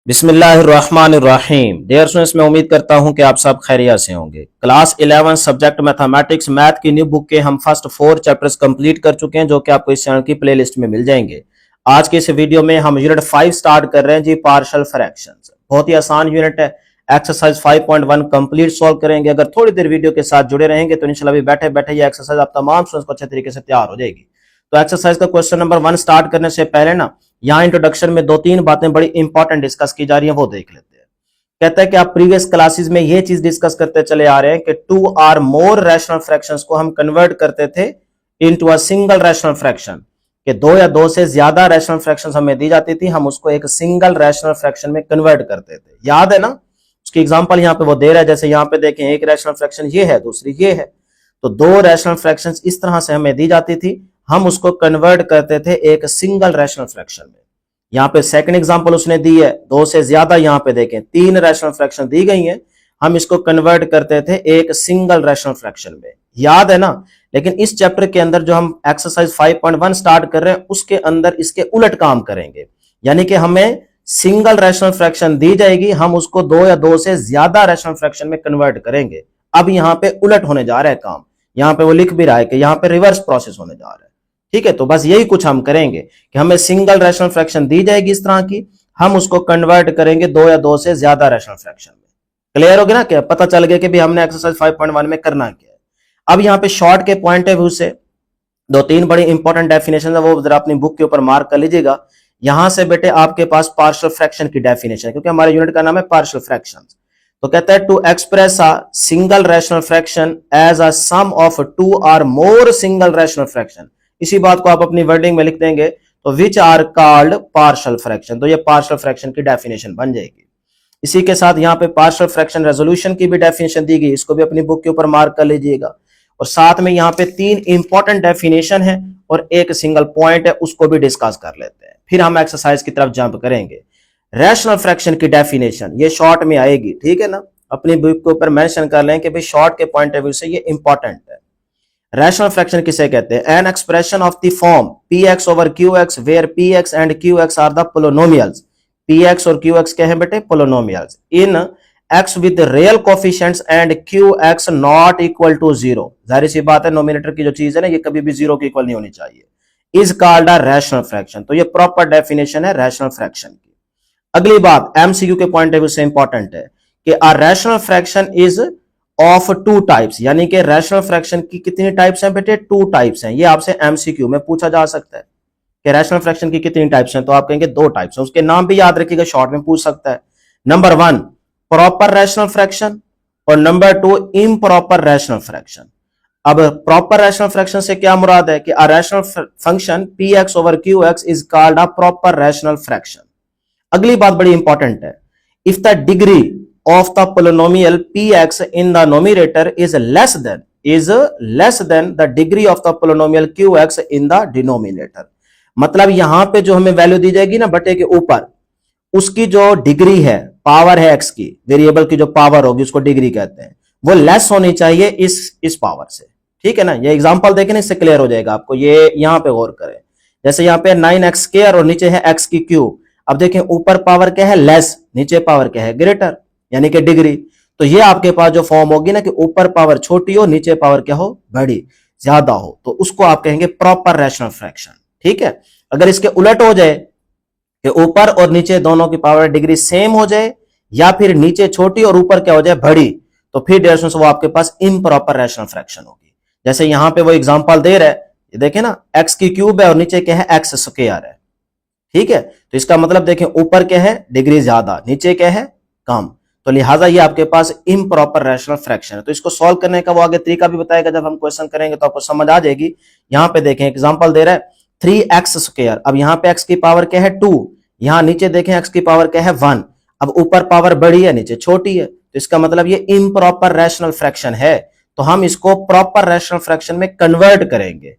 बिस्मिल्लाहिर्रहमानिर्रहीम। Dear students, मैं उम्मीद करता हूं कि आप सब खैरियत से होंगे। क्लास 11 सब्जेक्ट मैथमेटिक्स मैथ की न्यू बुक के हम फर्स्ट 4 चैप्टर्स कंप्लीट कर चुके हैं, जो कि आपको इस चैनल की प्लेलिस्ट में मिल जाएंगे। आज के इस वीडियो में हम यूनिट 5 स्टार्ट कर रहे हैं जी, पार्शियल फ्रैक्शंस। बहुत ही आसान यूनिट है। एक्सरसाइज 5.1 कंप्लीट सॉल्व करेंगे। अगर थोड़ी देर वीडियो के साथ जुड़े रहेंगे तो इंशाल्लाह भी बैठे बैठे ये एक्सरसाइज आप तमाम स्टूडेंट्स को अच्छे तरीके से तैयार हो जाएगी। तो एक्सरसाइज का क्वेश्चन नंबर 1 स्टार्ट करने से पहले ना, यहाँ इंट्रोडक्शन में 2-3 बातें बड़ी इंपॉर्टेंट डिस्कस की जा रही हैं, वो देख लेते हैं। कहता है कि आप प्रीवियस क्लासेस में ये चीज डिस्कस करते चले आ रहे हैं कि 2 और मोर रैशनल फ्रैक्शंस को हम कन्वर्ट करते थे into a single rational fraction, कि 2 या 2 से ज्यादा रैशनल फ्रैक्शंस हमें दी जाती थी, हम उसको एक सिंगल रैशनल फ्रैक्शन में कन्वर्ट करते थे। याद है ना? उसकी एग्जांपल यहाँ पे वो दे रहा है। जैसे यहाँ पे देखें, एक रैशनल फ्रैक्शन ये है, दूसरी ये है, तो 2 रैशनल फ्रैक्शंस इस तरह से हमें दी जाती थी, हम उसको कन्वर्ट करते थे एक सिंगल रैशनल फ्रैक्शन में। यहाँ पे सेकंड एग्जांपल उसने दी है, 2 से ज्यादा, यहाँ पे देखें 3 रैशनल फ्रैक्शन दी गई हैं, हम इसको कन्वर्ट करते थे एक सिंगल रैशनल फ्रैक्शन में। याद है ना? लेकिन इस चैप्टर के अंदर जो हम एक्सरसाइज 5.1 स्टार्ट कर रहे हैं, उसके अंदर इसके उलट काम करेंगे। यानी कि हमें सिंगल रैशनल फ्रैक्शन दी जाएगी, हम उसको 2 या 2 से ज्यादा रैशनल फ्रैक्शन में कन्वर्ट करेंगे। अब यहाँ पे उलट होने जा रहा है काम। यहाँ पे वो लिख भी रहा है कि यहाँ पे रिवर्स प्रोसेस होने जा रहा है। ठीक है, तो बस यही कुछ हम करेंगे कि हमें सिंगल रैशनल फ्रैक्शन दी जाएगी इस तरह की, हम उसको कन्वर्ट करेंगे 2 या 2 से ज्यादा रैशनल फ्रैक्शन में। क्लियर हो गया ना? क्या पता चल गया कि भी हमने एक्सरसाइज 5.1 में करना क्या है। अब यहाँ पे शॉर्ट के पॉइंट ऑफ व्यू से 2-3 बड़ी इंपॉर्टेंट डेफिनेशन है, वो जरा अपनी बुक के ऊपर मार्क कर लीजिएगा। यहां से बेटे आपके पास पार्शियल फ्रैक्शन की डेफिनेशन है, क्योंकि हमारे यूनिट का नाम है पार्शियल फ्रैक्शंस। तो कहता है to express a single rational fraction as a sum of 2 और मोर सिंगल रैशनल फ्रैक्शन। इसी बात को आप अपनी वर्डिंग में लिख देंगे, तो which are called partial fraction. तो ये पार्शियल फ्रैक्शन की डेफिनेशन बन जाएगी। इसी के साथ यहाँ पे पार्शियल फ्रैक्शन रेजोल्यूशन की भी डेफिनेशन दी गई, इसको भी अपनी बुक के ऊपर मार्क कर लीजिएगा। और साथ में यहाँ पे 3 इंपॉर्टेंट डेफिनेशन है और एक सिंगल पॉइंट है, उसको भी डिस्कस कर लेते हैं, फिर हम एक्सरसाइज की तरफ जंप करेंगे। रैशनल फ्रैक्शन की डेफिनेशन ये शॉर्ट में आएगी, ठीक है ना? अपनी बुक के ऊपर मेंशन कर लें कि भाई शॉर्ट के पॉइंट ऑफ व्यू से ये इंपॉर्टेंट है। रैशनल फ्रैक्शन किसे कहते हैं? An expression of the form px over qx where px and qx are the polynomials. px और qx क्या है बेटे? Polynomials in x with real coefficients and qx not equal to 0। जाहिर सी बात है, नोमिनेटर की जो चीज है ना, ये कभी भी 0 के इक्वल नहीं होनी चाहिए। Is called a rational fraction. तो ये प्रॉपर डेफिनेशन है रैशनल फ्रैक्शन की। अगली बात एमसीक्यू के पॉइंट ऑफ व्यू से इंपॉर्टेंट है कि a rational fraction is of 2 types. यानी कि रैशनल फ्रैक्शन की कितनी टाइप्स हैं बेटे? 2 टाइप्स हैं। ये आपसे एमसीक्यू में पूछा जा सकता है कि रैशनल फ्रैक्शन की कितनी टाइप्स हैं, तो आप कहेंगे 2 टाइप्स हैं। उसके नाम भी याद रखिएगा, शॉर्ट में पूछ सकता है। नंबर 1 प्रॉपर रैशनल फ्रैक्शन और नंबर 2 इम्प्रॉपर रैशनल फ्रैक्शन। अब प्रॉपर रैशनल फ्रैक्शन से क्या मुराद है कि a rational function px over qx is called a proper rational fraction. अगली बात बड़ी इंपॉर्टेंट है, if the degree of the polynomial px in the numerator is less than the degree of the polynomial qx in the denominator। मतलब यहां पे जो हमें value दी जाएगी ना बटे के ऊपर, उसकी जो डिग्री है, पावर है x की, वेरिएबल की जो पावर होगी उसको डिग्री कहते हैं, वो लेस होनी चाहिए इस पावर से। ठीक है ना? ये एग्जांपल देखें ना, इससे क्लियर हो जाएगा आपको। ये यहां पे गौर करें, जैसे यहाँ पे 9x स्क्वायर और नीचे है x की क्यूब। अब देखें ऊपर पावर क्या है? लेस, नीचे पावर क्या है? ग्रेटर, यानी कि डिग्री। तो ये आपके पास जो फॉर्म होगी ना कि ऊपर पावर छोटी हो, नीचे पावर क्या हो? बड़ी, ज्यादा हो, तो उसको आप कहेंगे प्रॉपर रैशनल फ्रैक्शन। ठीक है? अगर इसके उलट हो जाए कि ऊपर और नीचे दोनों की पावर डिग्री सेम हो जाए, या फिर नीचे छोटी और ऊपर क्या हो जाए? बड़ी, तो फिर डेयर वो आपके पास इम्प्रॉपर रैशनल फ्रैक्शन होगी। जैसे यहां पे वो एग्जांपल दे रहा है, ये देखें ना, x की क्यूब है और नीचे क्या है? x स्क्वायर है। ठीक है? तो इसका मतलब देखें, ऊपर क्या है? डिग्री ज्यादा, नीचे क्या है? कम। तो लिहाजा ये आपके पास इम्प्रॉपर रैशनल फ्रैक्शन है। तो इसको सॉल्व करने का वो आगे तरीका भी बताएगा, जब हम क्वेश्चन करेंगे तो आपको समझ आ जाएगी। यहां पे देखें एग्जांपल दे रहा है 3x स्क्वायर। अब यहां पे x की पावर क्या है? 2। यहां नीचे देखें x की पावर क्या है? 1। अब ऊपर पावर बड़ी है, नीचे छोटी है, तो इसका मतलब ये इम्प्रॉपर रैशनल फ्रैक्शन है। तो हम इसको प्रॉपर रैशनल फ्रैक्शन में कन्वर्ट करेंगे।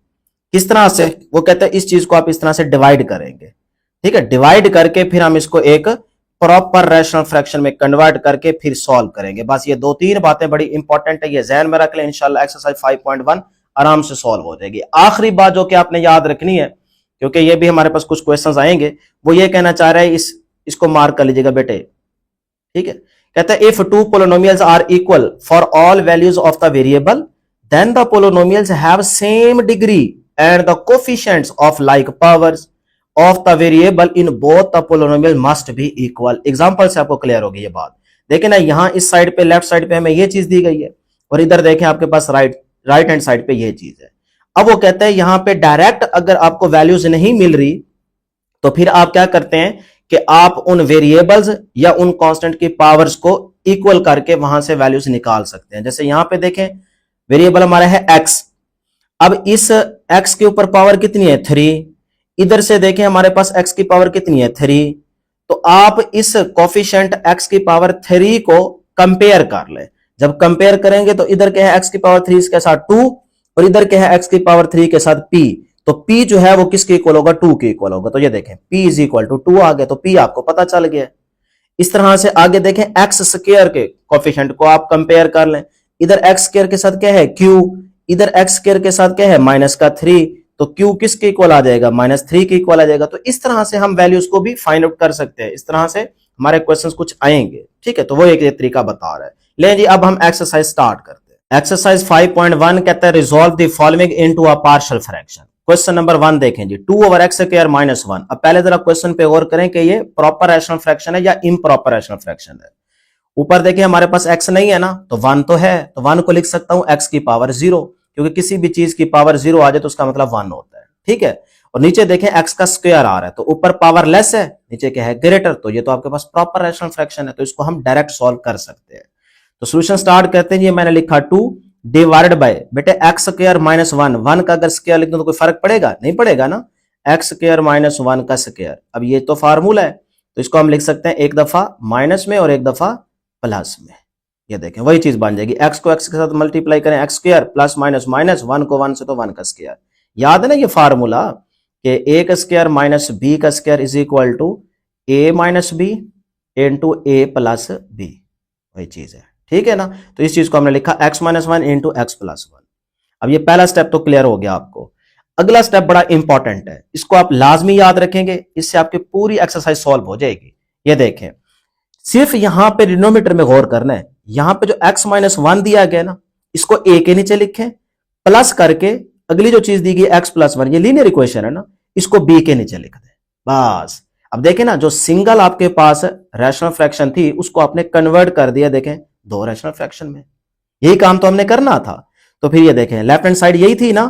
किस तरह से? वो कहते हैं इस चीज को आप इस तरह से डिवाइड करेंगे। ठीक है? डिवाइड करके फिर हम इसको एक प्रॉपर रैशनल फ्रैक्शन में कन्वर्ट करके फिर सॉल्व करेंगे। बस ये 2-3 बातें बड़ी इंपॉर्टेंट है, ये ज़हन में रख लें। इंशाल्लाह एक्सरसाइज 5.1 आराम से सॉल्व हो जाएगी। आखिरी बात जो कि आपने याद रखनी है, क्योंकि ये भी हमारे पास कुछ क्वेश्चंस आएंगे, वो ये कहना चाह रहा है इस इसको मार्क कर लीजिएगा बेटे, ठीक है। कहता है if two polynomials are equal for all values of the variable then the polynomials have same degree and the coefficients of like powers of the variable in both the polynomial must be equal. Example से आपको clear होगी ये बात। देखें ना, यहां इस side पे लेफ्ट साइड पे हमें ये चीज दी गई है और इधर देखें आपके पास राइट हैंड साइड पे ये चीज है। अब वो कहते हैं यहां पे डायरेक्ट अगर आपको वैल्यूज नहीं मिल रही तो फिर आप क्या करते हैं कि आप उन वेरिएबल्स या उन कांस्टेंट की पावर्स को इक्वल करके वहां से वैल्यूज निकाल सकते हैं। जैसे यहां पे देखें वेरिएबल हमारा है x, अब इस x के ऊपर पावर कितनी है 3, इधर से देखें हमारे पास x की पावर कितनी है 3, तो आप इस कोफिशिएंट x की पावर 3 को कंपेयर कर लें। जब कंपेयर करेंगे तो इधर क्या है x की पावर 3 इसके साथ 2 और इधर क्या है x की पावर 3 के साथ p, तो p जो है वो किसके इक्वल होगा 2 के इक्वल होगा। तो ये देखें p इज इक्वल टू 2 आ गया, तो p आपको पता चल गया। इस तरह से आगे देखें x स्क्वायर के कोफिशिएंट को आप कंपेयर कर लें, इधर x स्क्वायर के साथ क्या है q, इधर x स्क्वायर के साथ क्या है माइनस का 3, तो q किसके इक्वल आ जाएगा -3 के इक्वल आ जाएगा। तो इस तरह से हम वैल्यूज को भी फाइंड आउट कर सकते हैं। इस तरह से हमारे क्वेश्चंस कुछ आएंगे, ठीक है। तो वो एक तरीका बता रहा है। ले जी अब हम एक्सरसाइज स्टार्ट करते हैं। एक्सरसाइज 5.1 कहता है resolve the following into a partial fraction. Question number 1 देखें जी, 2/x² -1। अब पहले जरा क्वेश्चन पे गौर करें कि ये प्रॉपर रैशनल फ्रैक्शन है या इम्प्रॉपर रैशनल फ्रैक्शन है। ऊपर देखिए हमारे पास x नहीं है ना, तो 1 तो है, तो 1 को लिख सकता हूं x की पावर 0, क्योंकि किसी भी चीज की पावर 0 आ जाए तो उसका मतलब 1 होता है, ठीक है। और नीचे देखें x का स्क्वायर आ रहा है, तो ऊपर पावर लेस है, नीचे क्या है ग्रेटर, तो ये तो आपके पास प्रॉपर रैशनल फ्रैक्शन है, तो इसको हम डायरेक्ट सॉल्व कर सकते हैं। तो सॉल्यूशन स्टार्ट करते हैं। ये मैंने लिखा 2 डिवाइडेड बाय बेटे x² -1, 1 का अगर स्क्वायर लिख दूं तो कोई फर्क पड़ेगा? नहीं पड़ेगा ना, x² -1 का स्क्वायर। अब ये तो फार्मूला है, तो इसको हम लिख सकते हैं एक दफा माइनस में और एक दफा प्लस में। ये देखें वही चीज बन जाएगी, x को x के साथ मल्टीप्लाई करें x² प्लस माइनस माइनस, 1 को 1 से तो 1 का स्क्वायर। याद है ना ये फार्मूला कि a का स्क्वायर माइनस b का square is equal to a minus b into a plus b, वही चीज है, ठीक है ना। तो इस चीज को हमने लिखा x -1 इंटू x प्लस 1। अब ये पहला स्टेप तो क्लियर हो गया आपको। अगला स्टेप बड़ा इंपॉर्टेंट है, इसको आप लाजमी याद रखेंगे, इससे आपकी पूरी एक्सरसाइज सॉल्व हो जाएगी। ये देखें सिर्फ यहां पे डिनोमिनेटर में गौर करना है, यहां पे जो x -1 दिया गया ना, इसको a के नीचे लिखें, प्लस करके अगली जो चीज दी गई x प्लस 1, ये लीनियर इक्वेशन है ना, इसको b के नीचे लिख दें बस। अब देखें ना, जो सिंगल आपके पास रैशनल फ्रैक्शन थी उसको आपने कन्वर्ट कर दिया, देखें 2 रैशनल फ्रैक्शन में। यही काम तो हमने करना था। तो फिर ये देखें लेफ्ट हैंड साइड यही थी ना,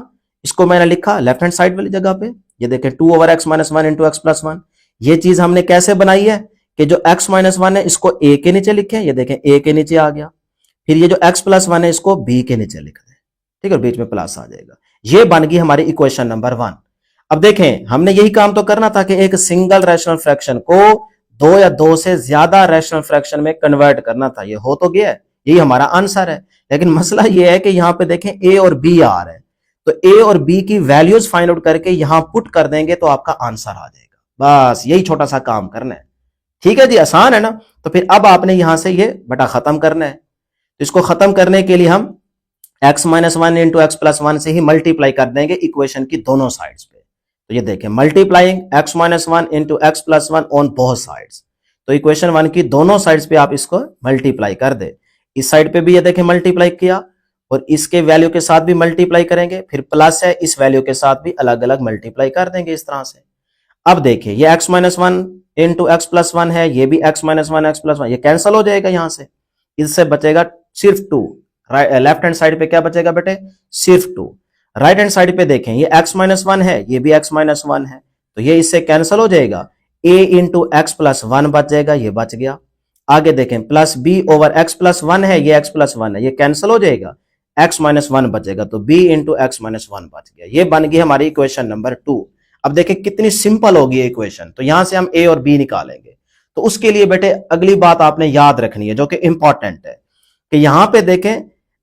इसको मैंने लिखा लेफ्ट हैंड साइड वाली जगह पे। ये देखें 2/x -1 इंटू x प्लस 1। ये चीज हमने कैसे बनाई है कि जो x -1 है इसको a के नीचे लिखें, ये देखें a के नीचे आ गया। फिर ये जो x प्लस 1 है इसको b के नीचे लिख दें, ठीक है, बीच में प्लस आ जाएगा। ये बन गई हमारी इक्वेशन नंबर 1। अब देखें हमने यही काम तो करना था कि एक सिंगल रैशनल फ्रैक्शन को 2 या 2 से ज्यादा रैशनल फ्रैक्शन में कन्वर्ट करना था। ये हो तो गया है, यही हमारा आंसर है। लेकिन मसला ये है कि यहां पे देखें a और b आ रहे हैं, तो a और b की वैल्यूज फाइंड आउट करके यहां पुट कर देंगे तो आपका आंसर आ जाएगा। बस यही छोटा सा काम करना है, ठीक है जी, आसान है ना। तो फिर अब आपने यहां से ये बटा खत्म करना है। तो इसको खत्म करने के लिए हम x -1 इंटू x प्लस 1 से ही मल्टीप्लाई कर देंगे इक्वेशन की दोनों साइड्स पे। तो ये देखें multiplying x -1 into x plus 1 on both sides. तो इक्वेशन 1 की दोनों साइड्स पे आप इसको मल्टीप्लाई कर दे। इस साइड पे भी ये देखें मल्टीप्लाई किया और इसके वैल्यू के साथ भी मल्टीप्लाई करेंगे, फिर प्लस है इस वैल्यू के साथ भी अलग अलग मल्टीप्लाई कर देंगे इस तरह से। अब देखिए ये x -1 इंटू x प्लस 1 है, ये भी x -1 x प्लस 1, ये कैंसिल हो जाएगा यहां से, इससे बचेगा सिर्फ 2। लेफ्ट हैंड साइड पे क्या बचेगा बेटे, सिर्फ 2। राइट हैंड साइड पे देखें ये x -1 है, ये भी x -1 है, तो ये इससे कैंसिल हो जाएगा। a इंटू x प्लस 1 बच जाएगा, ये बच गया। आगे देखें plus b over x plus 1 है, ये x प्लस 1 है, ये कैंसिल हो जाएगा, x -1 बचेगा, तो b इंटू x -1 बच गया। ये बन गई हमारी इक्वेशन नंबर 2। अब देखें कितनी सिंपल होगी ये इक्वेशन। तो यहां से हम a और b निकालेंगे। तो उसके लिए बेटे अगली बात आपने याद रखनी है जो कि इंपॉर्टेंट है कि यहां पे देखें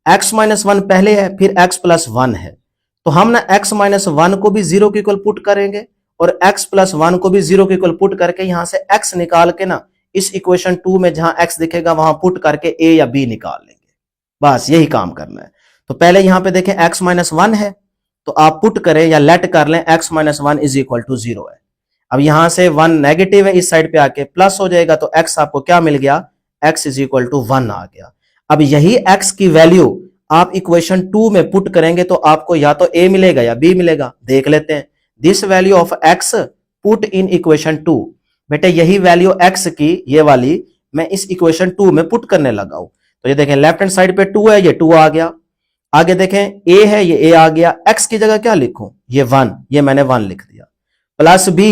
x -1 पहले है, फिर x प्लस 1 है, तो हम ना x -1 को भी 0 के इक्वल पुट करेंगे और x प्लस 1 को भी 0 के इक्वल पुट करके यहां से x निकाल के ना इस इक्वेशन 2 में जहां x दिखेगा वहां पुट करके a या b निकाल लेंगे। बस यही काम करना है। तो पहले यहां पे देखें x -1 है, तो आप पुट करें या लेट कर लें x -1 इज इक्वल टू 0 है। अब यहां से 1 नेगेटिव है, इस साइड पे आके प्लस हो जाएगा, तो x आपको क्या मिल गया, x इज इक्वल टू 1 आ गया। अब यही x की वैल्यू आप इक्वेशन 2 में पुट करेंगे तो आपको या तो a मिलेगा या b मिलेगा। देख लेते हैं, this value of x put in equation 2। बेटे यही वैल्यू x की, ये वाली मैं इस इक्वेशन 2 में पुट करने लगा हूं। तो ये देखें लेफ्ट हैंड साइड पे 2 है, ये 2 आ गया। आगे देखें a है, ये a आ गया। x की जगह क्या लिखूं, ये 1, ये मैंने 1 लिख दिया। प्लस b,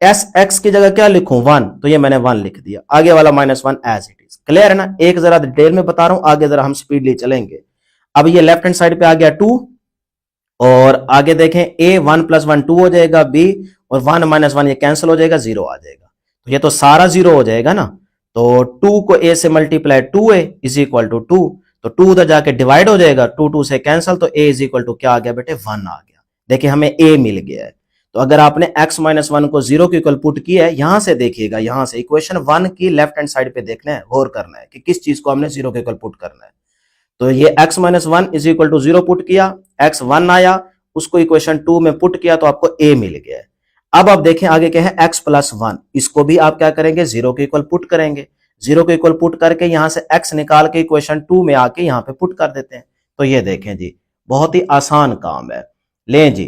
एस x की जगह क्या लिखूं, 1, तो ये मैंने 1 लिख दिया। आगे वाला -1 एज इट इज। क्लियर है ना, एक जरा डिटेल में बता रहा हूं, आगे जरा हम स्पीडली चलेंगे। अब ये लेफ्ट हैंड साइड पे आ गया 2, और आगे देखें a 1 + 1 2 हो जाएगा, b और 1 - 1 ये कैंसिल हो जाएगा, 0 आ जाएगा। तो ये तो सारा 0 हो जाएगा ना। तो 2 को a से multiply 2a is equal to 2, तो 2 उधर जाके डिवाइड हो जाएगा, 2 2 से कैंसिल, तो a इज इक्वल टू क्या आ गया बेटे, 1 आ गया। देखिए हमें a मिल गया है। तो अगर आपने x - 1 को 0 के इक्वल पुट किया है, यहां से देखिएगा, यहां से इक्वेशन 1 की लेफ्ट हैंड साइड पे देखना है, गौर करना है कि किस चीज को हमने 0 के इक्वल पुट करना है। तो ये x - 1 is equal to 0 put किया, x 1 आया, उसको इक्वेशन 2 में पुट किया तो आपको a मिल गया है। अब आप देखें आगे क्या है, x + 1, इसको भी आप क्या करेंगे, 0 के इक्वल पुट करेंगे। 0 के इक्वल पुट करके यहां से x निकाल के इक्वेशन 2 में आके यहां पे पुट कर देते हैं। तो ये देखें जी, बहुत ही आसान काम है। लें जी,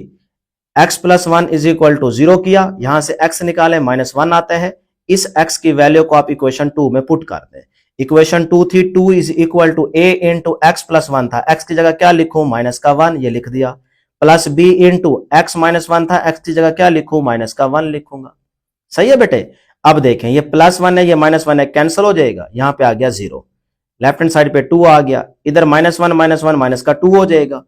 x + 1 इज इक्वल टू 0 किया, यहां से x निकाले, -1 आता है। इस x की वैल्यू को आप इक्वेशन 2 में पुट कर दें। इक्वेशन 2 थी 2 is equal to a into x + 1 था, x की जगह क्या लिखूं, -1, ये लिख दिया। प्लस b इंटू x - 1 था, x की जगह क्या लिखूं, -1 लिखूंगा। सही है बेटे। अब देखें ये +1 है, ये -1 है, कैंसिल हो जाएगा, यहां पे आ गया 0। लेफ्ट हैंड साइड पे 2 आ गया, इधर -1 माइनस का 2 हो जाएगा,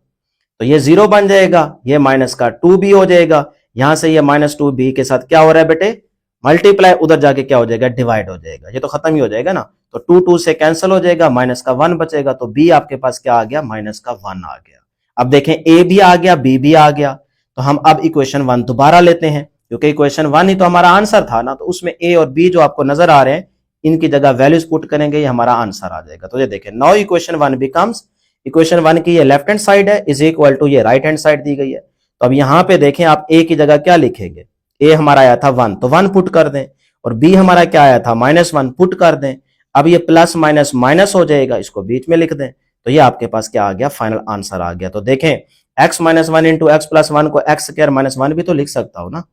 तो ये 0 बन जाएगा, ये माइनस का 2 भी हो जाएगा। यहां से ये -2 b के साथ क्या हो रहा है बेटे, मल्टीप्लाई, उधर जाके क्या हो जाएगा, डिवाइड हो जाएगा। ये तो खत्म ही हो जाएगा ना, तो 2 2 से कैंसिल हो जाएगा, -1 बचेगा, तो b आपके पास क्या आ गया, -1 आ गया। अब देखें a भी आ गया, b भी आ गया, तो हम अब इक्वेशन 1 दोबारा लेते हैं, क्योंकि इक्वेशन 1 ही तो हमारा आंसर था ना, तो उसमें a और b जो आपको नजर आ रहे हैं, इनकी जगह वैल्यूज पुट करेंगे, ये हमारा आंसर आ जाएगा। तो ये देखें, नाउ इक्वेशन 1 बिकम्स, इक्वेशन 1 की ये लेफ्ट हैंड साइड है इज इक्वल टू ये राइट हैंड साइड दी गई है। तो अब यहां पे देखें आप a की जगह क्या लिखेंगे, a हमारा आया था 1, तो 1 पुट कर दें, और b हमारा क्या आया था, -1 पुट कर दें। अब ये प्लस माइनस माइनस हो जाएगा, इसको बीच में लिख दें, तो ये आपके पास क्या आ गया, फाइनल आंसर आ गया। तो देखें x - 1 इंटू x + 1 को x² - 1 भी तो लिख सकता हूं ना।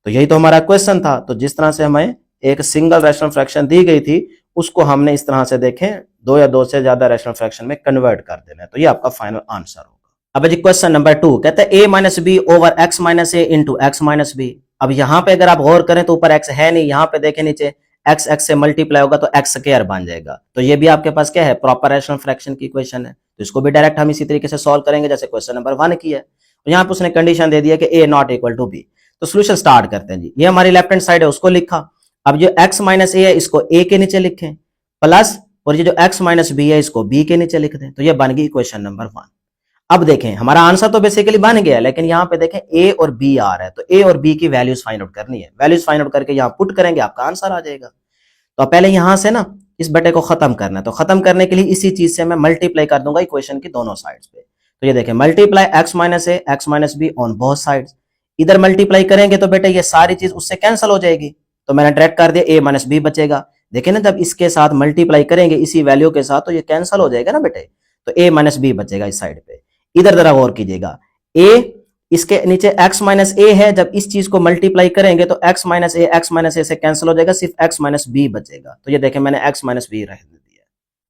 तो यही तो हमारा क्वेश्चन था। तो जिस तरह से हमें एक सिंगल रैशनल फ्रैक्शन दी गई थी, उसको हमने इस तरह से देखें 2 या 2 से ज्यादा रैशनल फ्रैक्शन में कन्वर्ट कर देना है। तो ये आपका फाइनल आंसर होगा। अब जी क्वेश्चन नंबर 2 कहते हैं a - b over x - a into x - b। अब यहां पे अगर आप गौर करें तो ऊपर x है नहीं, यहां पे देखें नीचे x x से मल्टीप्लाई होगा तो x² बन जाएगा। तो ये भी आपके पास क्या है, प्रॉपर रैशनल फ्रैक्शन की इक्वेशन है। तो इसको भी डायरेक्ट हम इसी तरीके से सॉल्व करेंगे जैसे क्वेश्चन नंबर 1 की है। तो यहाँ पे उसने कंडीशन दे दिया कि a not equal to b। तो सोल्यूशन स्टार्ट करते हैं जी। ये हमारी लेफ्ट हैंड साइड है, उसको लिखा। अब जो x - a है इसको a के नीचे लिखें, प्लस और ये जो x - b है इसको b के नीचे लिख दें। तो ये बन गई इक्वेशन नंबर 1। अब देखें हमारा आंसर तो बेसिकली बन गया, लेकिन यहाँ पे देखें a और b आ रहा है, तो a और b की वैल्यूज फाइंड आउट करनी है। वैल्यूज फाइंड आउट करके यहाँ पुट करेंगे, आपका आंसर आ जाएगा। तो पहले यहां से ना इस बटे को खत्म करना है, तो खत्म करने के लिए इसी चीज से मैं मल्टीप्लाई कर दूंगा इक्वेशन की दोनों साइड्स पे। तो ये देखें multiply x - a x - b on both sides. इधर मल्टीप्लाई करेंगे तो बेटे ये सारी चीज उससे कैंसिल हो जाएगी, तो मैंने डायरेक्ट कर दिया a - b बचेगा। देखिए ना जब इसके साथ मल्टीप्लाई करेंगे इसी वैल्यू के साथ, तो ये कैंसिल हो जाएगा ना बेटे, तो a - b बचेगा इस साइड पे। इधर जरा गौर कीजिएगा, a इसके नीचे x - a है, जब इस चीज को मल्टीप्लाई करेंगे तो x - a से कैंसिल हो जाएगा, सिर्फ x - b बचेगा। तो ये देखें मैंने x - b रह दिया।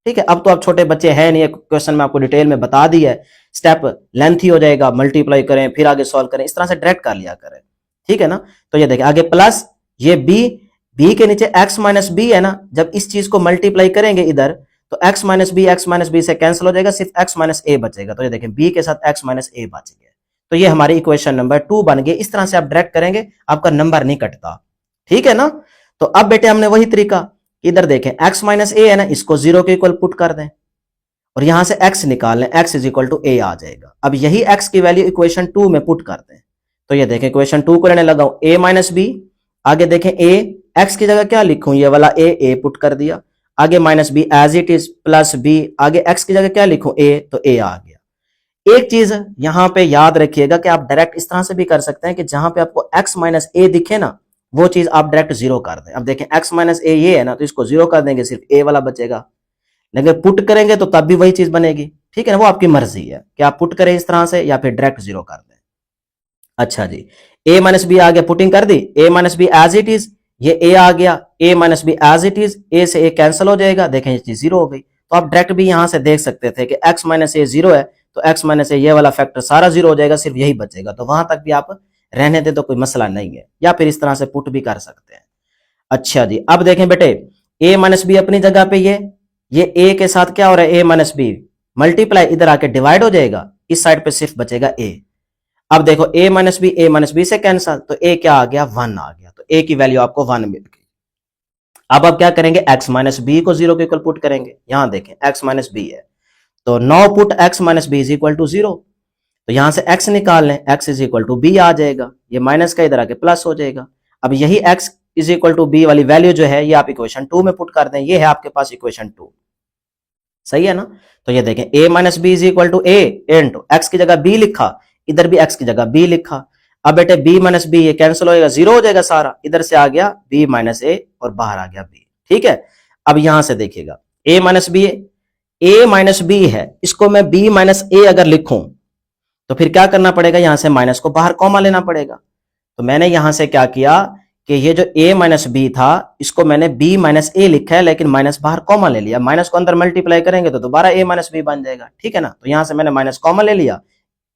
ठीक है, अब तो आप छोटे बच्चे हैं नहीं, क्वेश्चन में आपको डिटेल में बता दिया है, स्टेप लेंथी हो जाएगा, मल्टीप्लाई करें फिर आगे सॉल्व करें, इस तरह से डायरेक्ट कर लिया करें। ठीक है ना। तो ये देखें आगे प्लस ये b के नीचे x - b है ना, जब इस चीज को मल्टीप्लाई करेंगे इधर तो x - b से कैंसिल हो जाएगा, सिर्फ x - a बचेगा। तो ये देखें b के साथ x - a बच गया। तो ये हमारी इक्वेशन नंबर 2 बन गई। इस तरह से आप डायरेक्ट करेंगे, आपका नंबर नहीं कटता। ठीक है ना। तो अब बेटे हमने वही तरीका, इधर देखें x - a है ना, इसको 0 के इक्वल पुट कर दें और यहां से x निकाल लें, x = a आ जाएगा। अब यही x की वैल्यू इक्वेशन 2 में पुट कर दें। तो ये देखें इक्वेशन 2 को लेने लगा हूं a - b। आगे देखें a, x की जगह क्या लिखूं, ये वाला a पुट कर दिया। आगे -b as it is, plus b, आगे x की जगह क्या लिखूं a, तो a आ गया। एक चीज यहां पे याद रखिएगा कि आप डायरेक्ट इस तरह से भी कर सकते हैं कि जहां पे आपको x - a दिखे ना, वो चीज आप डायरेक्ट जीरो कर दें। अब देखें x माइनस ए ये है ना, तो इसको जीरो कर देंगे, सिर्फ ए वाला बचेगा। लेकिन पुट करेंगे तो तब भी वही चीज बनेगी, ठीक है ना, वो आपकी मर्जी है कि आप पुट करें इस तरह से या फिर डायरेक्ट जीरो कर दें। अच्छा जी, a माइनस बी आ गया, पुटिंग कर दी, a minus b as it is, ये a आ गया, a minus b as it is, a से a कैंसिल हो जाएगा, देखें ये चीज जीरो हो गई। तो आप डायरेक्ट भी यहां से देख सकते थे कि x माइनस ए जीरो है, तो x माइनस ए ये वाला फैक्टर सारा जीरो हो जाएगा, सिर्फ यही बचेगा। तो वहां तक भी आप रहने दे तो कोई मसला नहीं है, या फिर इस तरह से पुट भी कर सकते हैं। अच्छा जी, अब देखें बेटे, a माइनस बी अपनी जगह पे ये a के साथ क्या हो रहा है, a माइनस बी मल्टीप्लाई, इधर आके डिवाइड हो जाएगा, इस साइड पे सिर्फ बचेगा a। अब देखो a माइनस बी से कैंसल, तो a क्या आ गया, 1 आ गया, तो a की वैल्यू आपको 1 मिल गई। अब आप क्या करेंगे, x माइनस बी को जीरो के इक्वल पुट करेंगे। यहां देखें x माइनस बी है, तो now put x minus B is equal to zero, तो यहां से x निकाल लें, x is equal to B आ जाएगा, ये माइनस का इधर आके प्लस हो जाएगा। अब यही x is equal to b वाली वैल्यू जो है, ये आप इक्वेशन 2 में पुट कर दें, ये है आपके पास इक्वेशन 2, सही है ना। तो ये देखें a minus B is equal to a into x की जगह b लिखा, इधर भी x की जगह b लिखा। अब बेटे b माइनस बी ये कैंसिल होएगा, जीरो हो जाएगा सारा, इधर से आ गया b माइनस ए और बाहर आ गया b, ठीक है। अब यहां से देखिएगा a माइनस बी है, इसको मैं b माइनस ए अगर लिखूं तो फिर क्या करना पड़ेगा, यहां से माइनस को बाहर कॉमा लेना पड़ेगा। तो मैंने यहां से क्या किया कि ये जो a माइनस बी था, इसको मैंने b माइनस ए लिखा है, लेकिन माइनस बाहर कॉमा ले लिया। माइनस को अंदर मल्टीप्लाई करेंगे तो दोबारा a माइनस बी बन जाएगा, ठीक है ना। तो यहां से मैंने माइनस कॉमा ले लिया,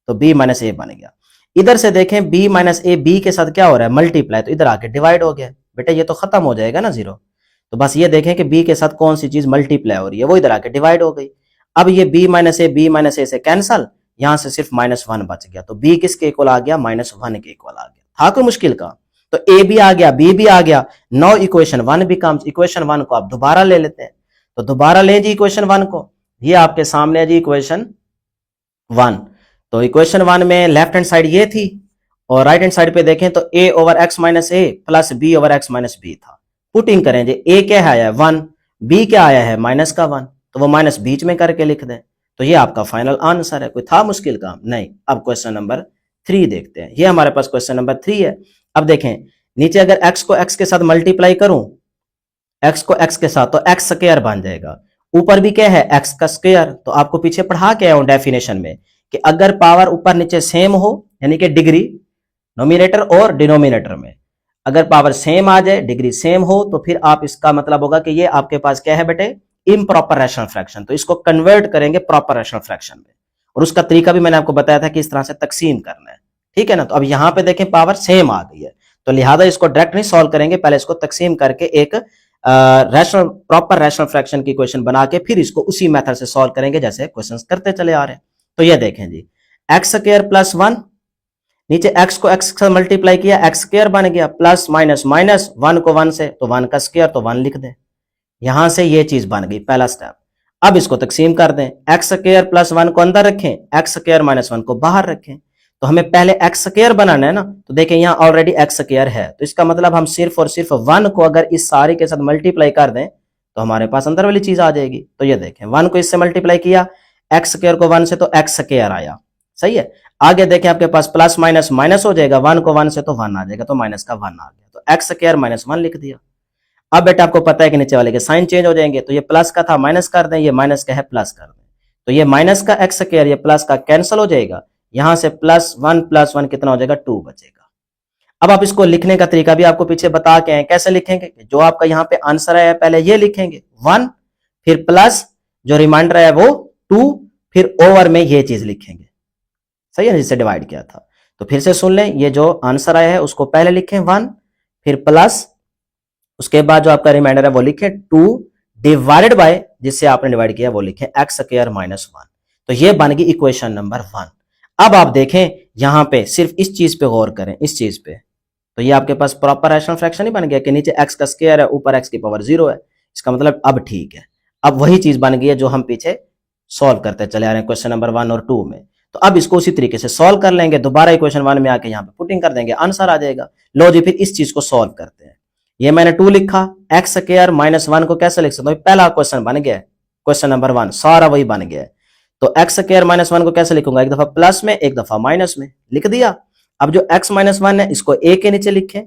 तो b माइनस ए बन गया। इधर से देखें b माइनस ए बी के साथ क्या हो रहा है, मल्टीप्लाई, तो इधर आके डिवाइड हो गया। बेटा ये तो खत्म हो जाएगा ना जीरो, तो बस ये देखें कि b के साथ कौन सी चीज मल्टीप्लाई हो रही है, वो इधर आके डिवाइड हो गई। अब ये b माइनस ए से कैंसल, यहां से सिर्फ -1 बच गया, तो b किसके इक्वल आ गया, -1 के इक्वल आ गया। था कोई मुश्किल का, तो a भी आ गया, b भी आ गया। नाउ इक्वेशन 1 बिकम्स, इक्वेशन 1 को आप दोबारा ले लेते हैं, तो दोबारा लें जी इक्वेशन 1 को, ये आपके सामने है जी इक्वेशन 1। तो इक्वेशन 1 में लेफ्ट हैंड साइड ये थी, और राइट हैंड साइड पे देखें तो a over x minus a plus b over x minus b था। पुटिंग करें जी, a क्या आया है 1, b क्या आया है -1, तो वो माइनस बीच में करके लिख दें, तो ये आपका फाइनल आंसर है। कोई था मुश्किल काम नहीं। अब क्वेश्चन नंबर 3 देखते हैं, ये हमारे पास क्वेश्चन नंबर 3 है। अब देखें नीचे अगर x को x के साथ मल्टीप्लाई करूं, x को x के साथ, तो x स्क्वायर बन जाएगा। ऊपर भी क्या है, x का स्क्वायर। तो आपको पीछे पढ़ा के आया हूं डेफिनेशन में कि अगर पावर ऊपर नीचे सेम हो, यानी कि डिग्री नोमिनेटर और डिनोमिनेटर में अगर पावर सेम आ जाए, डिग्री सेम हो, तो फिर आप इसका मतलब होगा कि ये आपके पास क्या है बेटे, इम्प्रॉपर रैशनल फ्रैक्शन। तो इसको कन्वर्ट करेंगे प्रॉपर रैशनल फ्रैक्शन में, और उसका तरीका भी मैंने आपको बताया था कि इस तरह से तकसीम करना है, ठीक है ना। तो अब यहां पे देखें पावर सेम आ गई है, तो लिहाजा इसको डायरेक्ट नहीं सॉल्व करेंगे, पहले इसको तकसीम करके एक रैशनल प्रॉपर रैशनल फ्रैक्शन की क्वेश्चन बना के फिर इसको उसी मेथड से सॉल्व करेंगे जैसे क्वेश्चन करते चले आ रहे हैं। तो ये देखें जी, एक्स स्क्वायर प्लस 1, नीचे x को x से मल्टीप्लाई किया, एक्स स्क्वायर बन गया, प्लस माइनस माइनस 1 को 1 से, तो 1 का स्क्वायर, तो 1 लिख दें। यहां से ये चीज बन गई पहला स्टेप। अब इसको तकसीम कर दें, एक्स स्क्वायर प्लस 1 को अंदर रखें, एक्स स्क्वायर माइनस 1 को बाहर रखें। तो हमें पहले एक्स स्क्वायर बनाना है ना, तो देखें यहाँ ऑलरेडी एक्स स्क्वायर है, तो इसका मतलब हम सिर्फ और सिर्फ 1 को अगर इस सारे के साथ मल्टीप्लाई कर दें तो हमारे पास अंदर वाली चीज आ जाएगी। तो ये देखें 1 को इससे मल्टीप्लाई किया, एक्स स्क्वायर को 1 से, तो एक्स स्क्वायर आया, सही है। आगे देखें आपके पास प्लस माइनस माइनस हो जाएगा, 1 को 1 से तो 1 आ जाएगा, तो माइनस का 1 आ गया, तो एक्स स्क्वायर माइनस 1 लिख दिया। अब बेटा आपको पता है कि नीचे वाले के साइन चेंज हो जाएंगे, तो ये प्लस का था माइनस कर दें, ये माइनस का है प्लस कर दें, तो ये माइनस का एक्स स्क्वायर ये प्लस का कैंसिल हो जाएगा, यहां से प्लस 1 कितना हो जाएगा, 2 बचेगा। अब आप इसको लिखने का तरीका भी आपको पीछे बता के हैं, कैसे लिखेंगे, जो आपका यहाँ पे आंसर है पहले ये लिखेंगे 1, फिर प्लस जो रिमाइंडर है वो 2, फिर ओवर में ये चीज लिखेंगे, सही है, जिससे डिवाइड किया था। तो फिर से सुन लें, ये जो आंसर आया है उसको पहले लिखें 1, फिर प्लस, उसके बाद जो आपका रिमाइंडर है वो लिखें 2 डिवाइडेड बाय जिससे आपने डिवाइड किया वो लिखें एक्स स्क्वायर माइनस 1। तो ये बन गई इक्वेशन नंबर 1। अब आप देखें यहां पे सिर्फ इस चीज पे गौर करें, इस चीज पे, तो ये आपके पास प्रॉपर रैशनल फ्रैक्शन ही बन गया कि नीचे x का स्क्वायर है, ऊपर x की पावर 0 है। इसका मतलब अब ठीक है, अब वही चीज बन गई है जो हम पीछे सॉल्व करते चले आ रहे हैं क्वेश्चन नंबर 1 और 2 में। तो अब इसको उसी तरीके से सॉल्व कर लेंगे, दोबारा इक्वेशन 1 में आके यहाँ पे पुटिंग कर देंगे, आंसर आ जाएगा। लो जी, फिर इस चीज को सॉल्व करते हैं। ये मैंने 2 लिखा, एक्स स्क्वायर माइनस 1 को कैसे लिख सकता हूँ, पहला क्वेश्चन बन गया, क्वेश्चन नंबर 1 सारा वही बन गया। तो एक्स स्क्वायर माइनस 1 को कैसे लिखूंगा, एक दफा प्लस में एक दफा माइनस में लिख दिया। अब जो x माइनस 1 है इसको a के नीचे लिखें,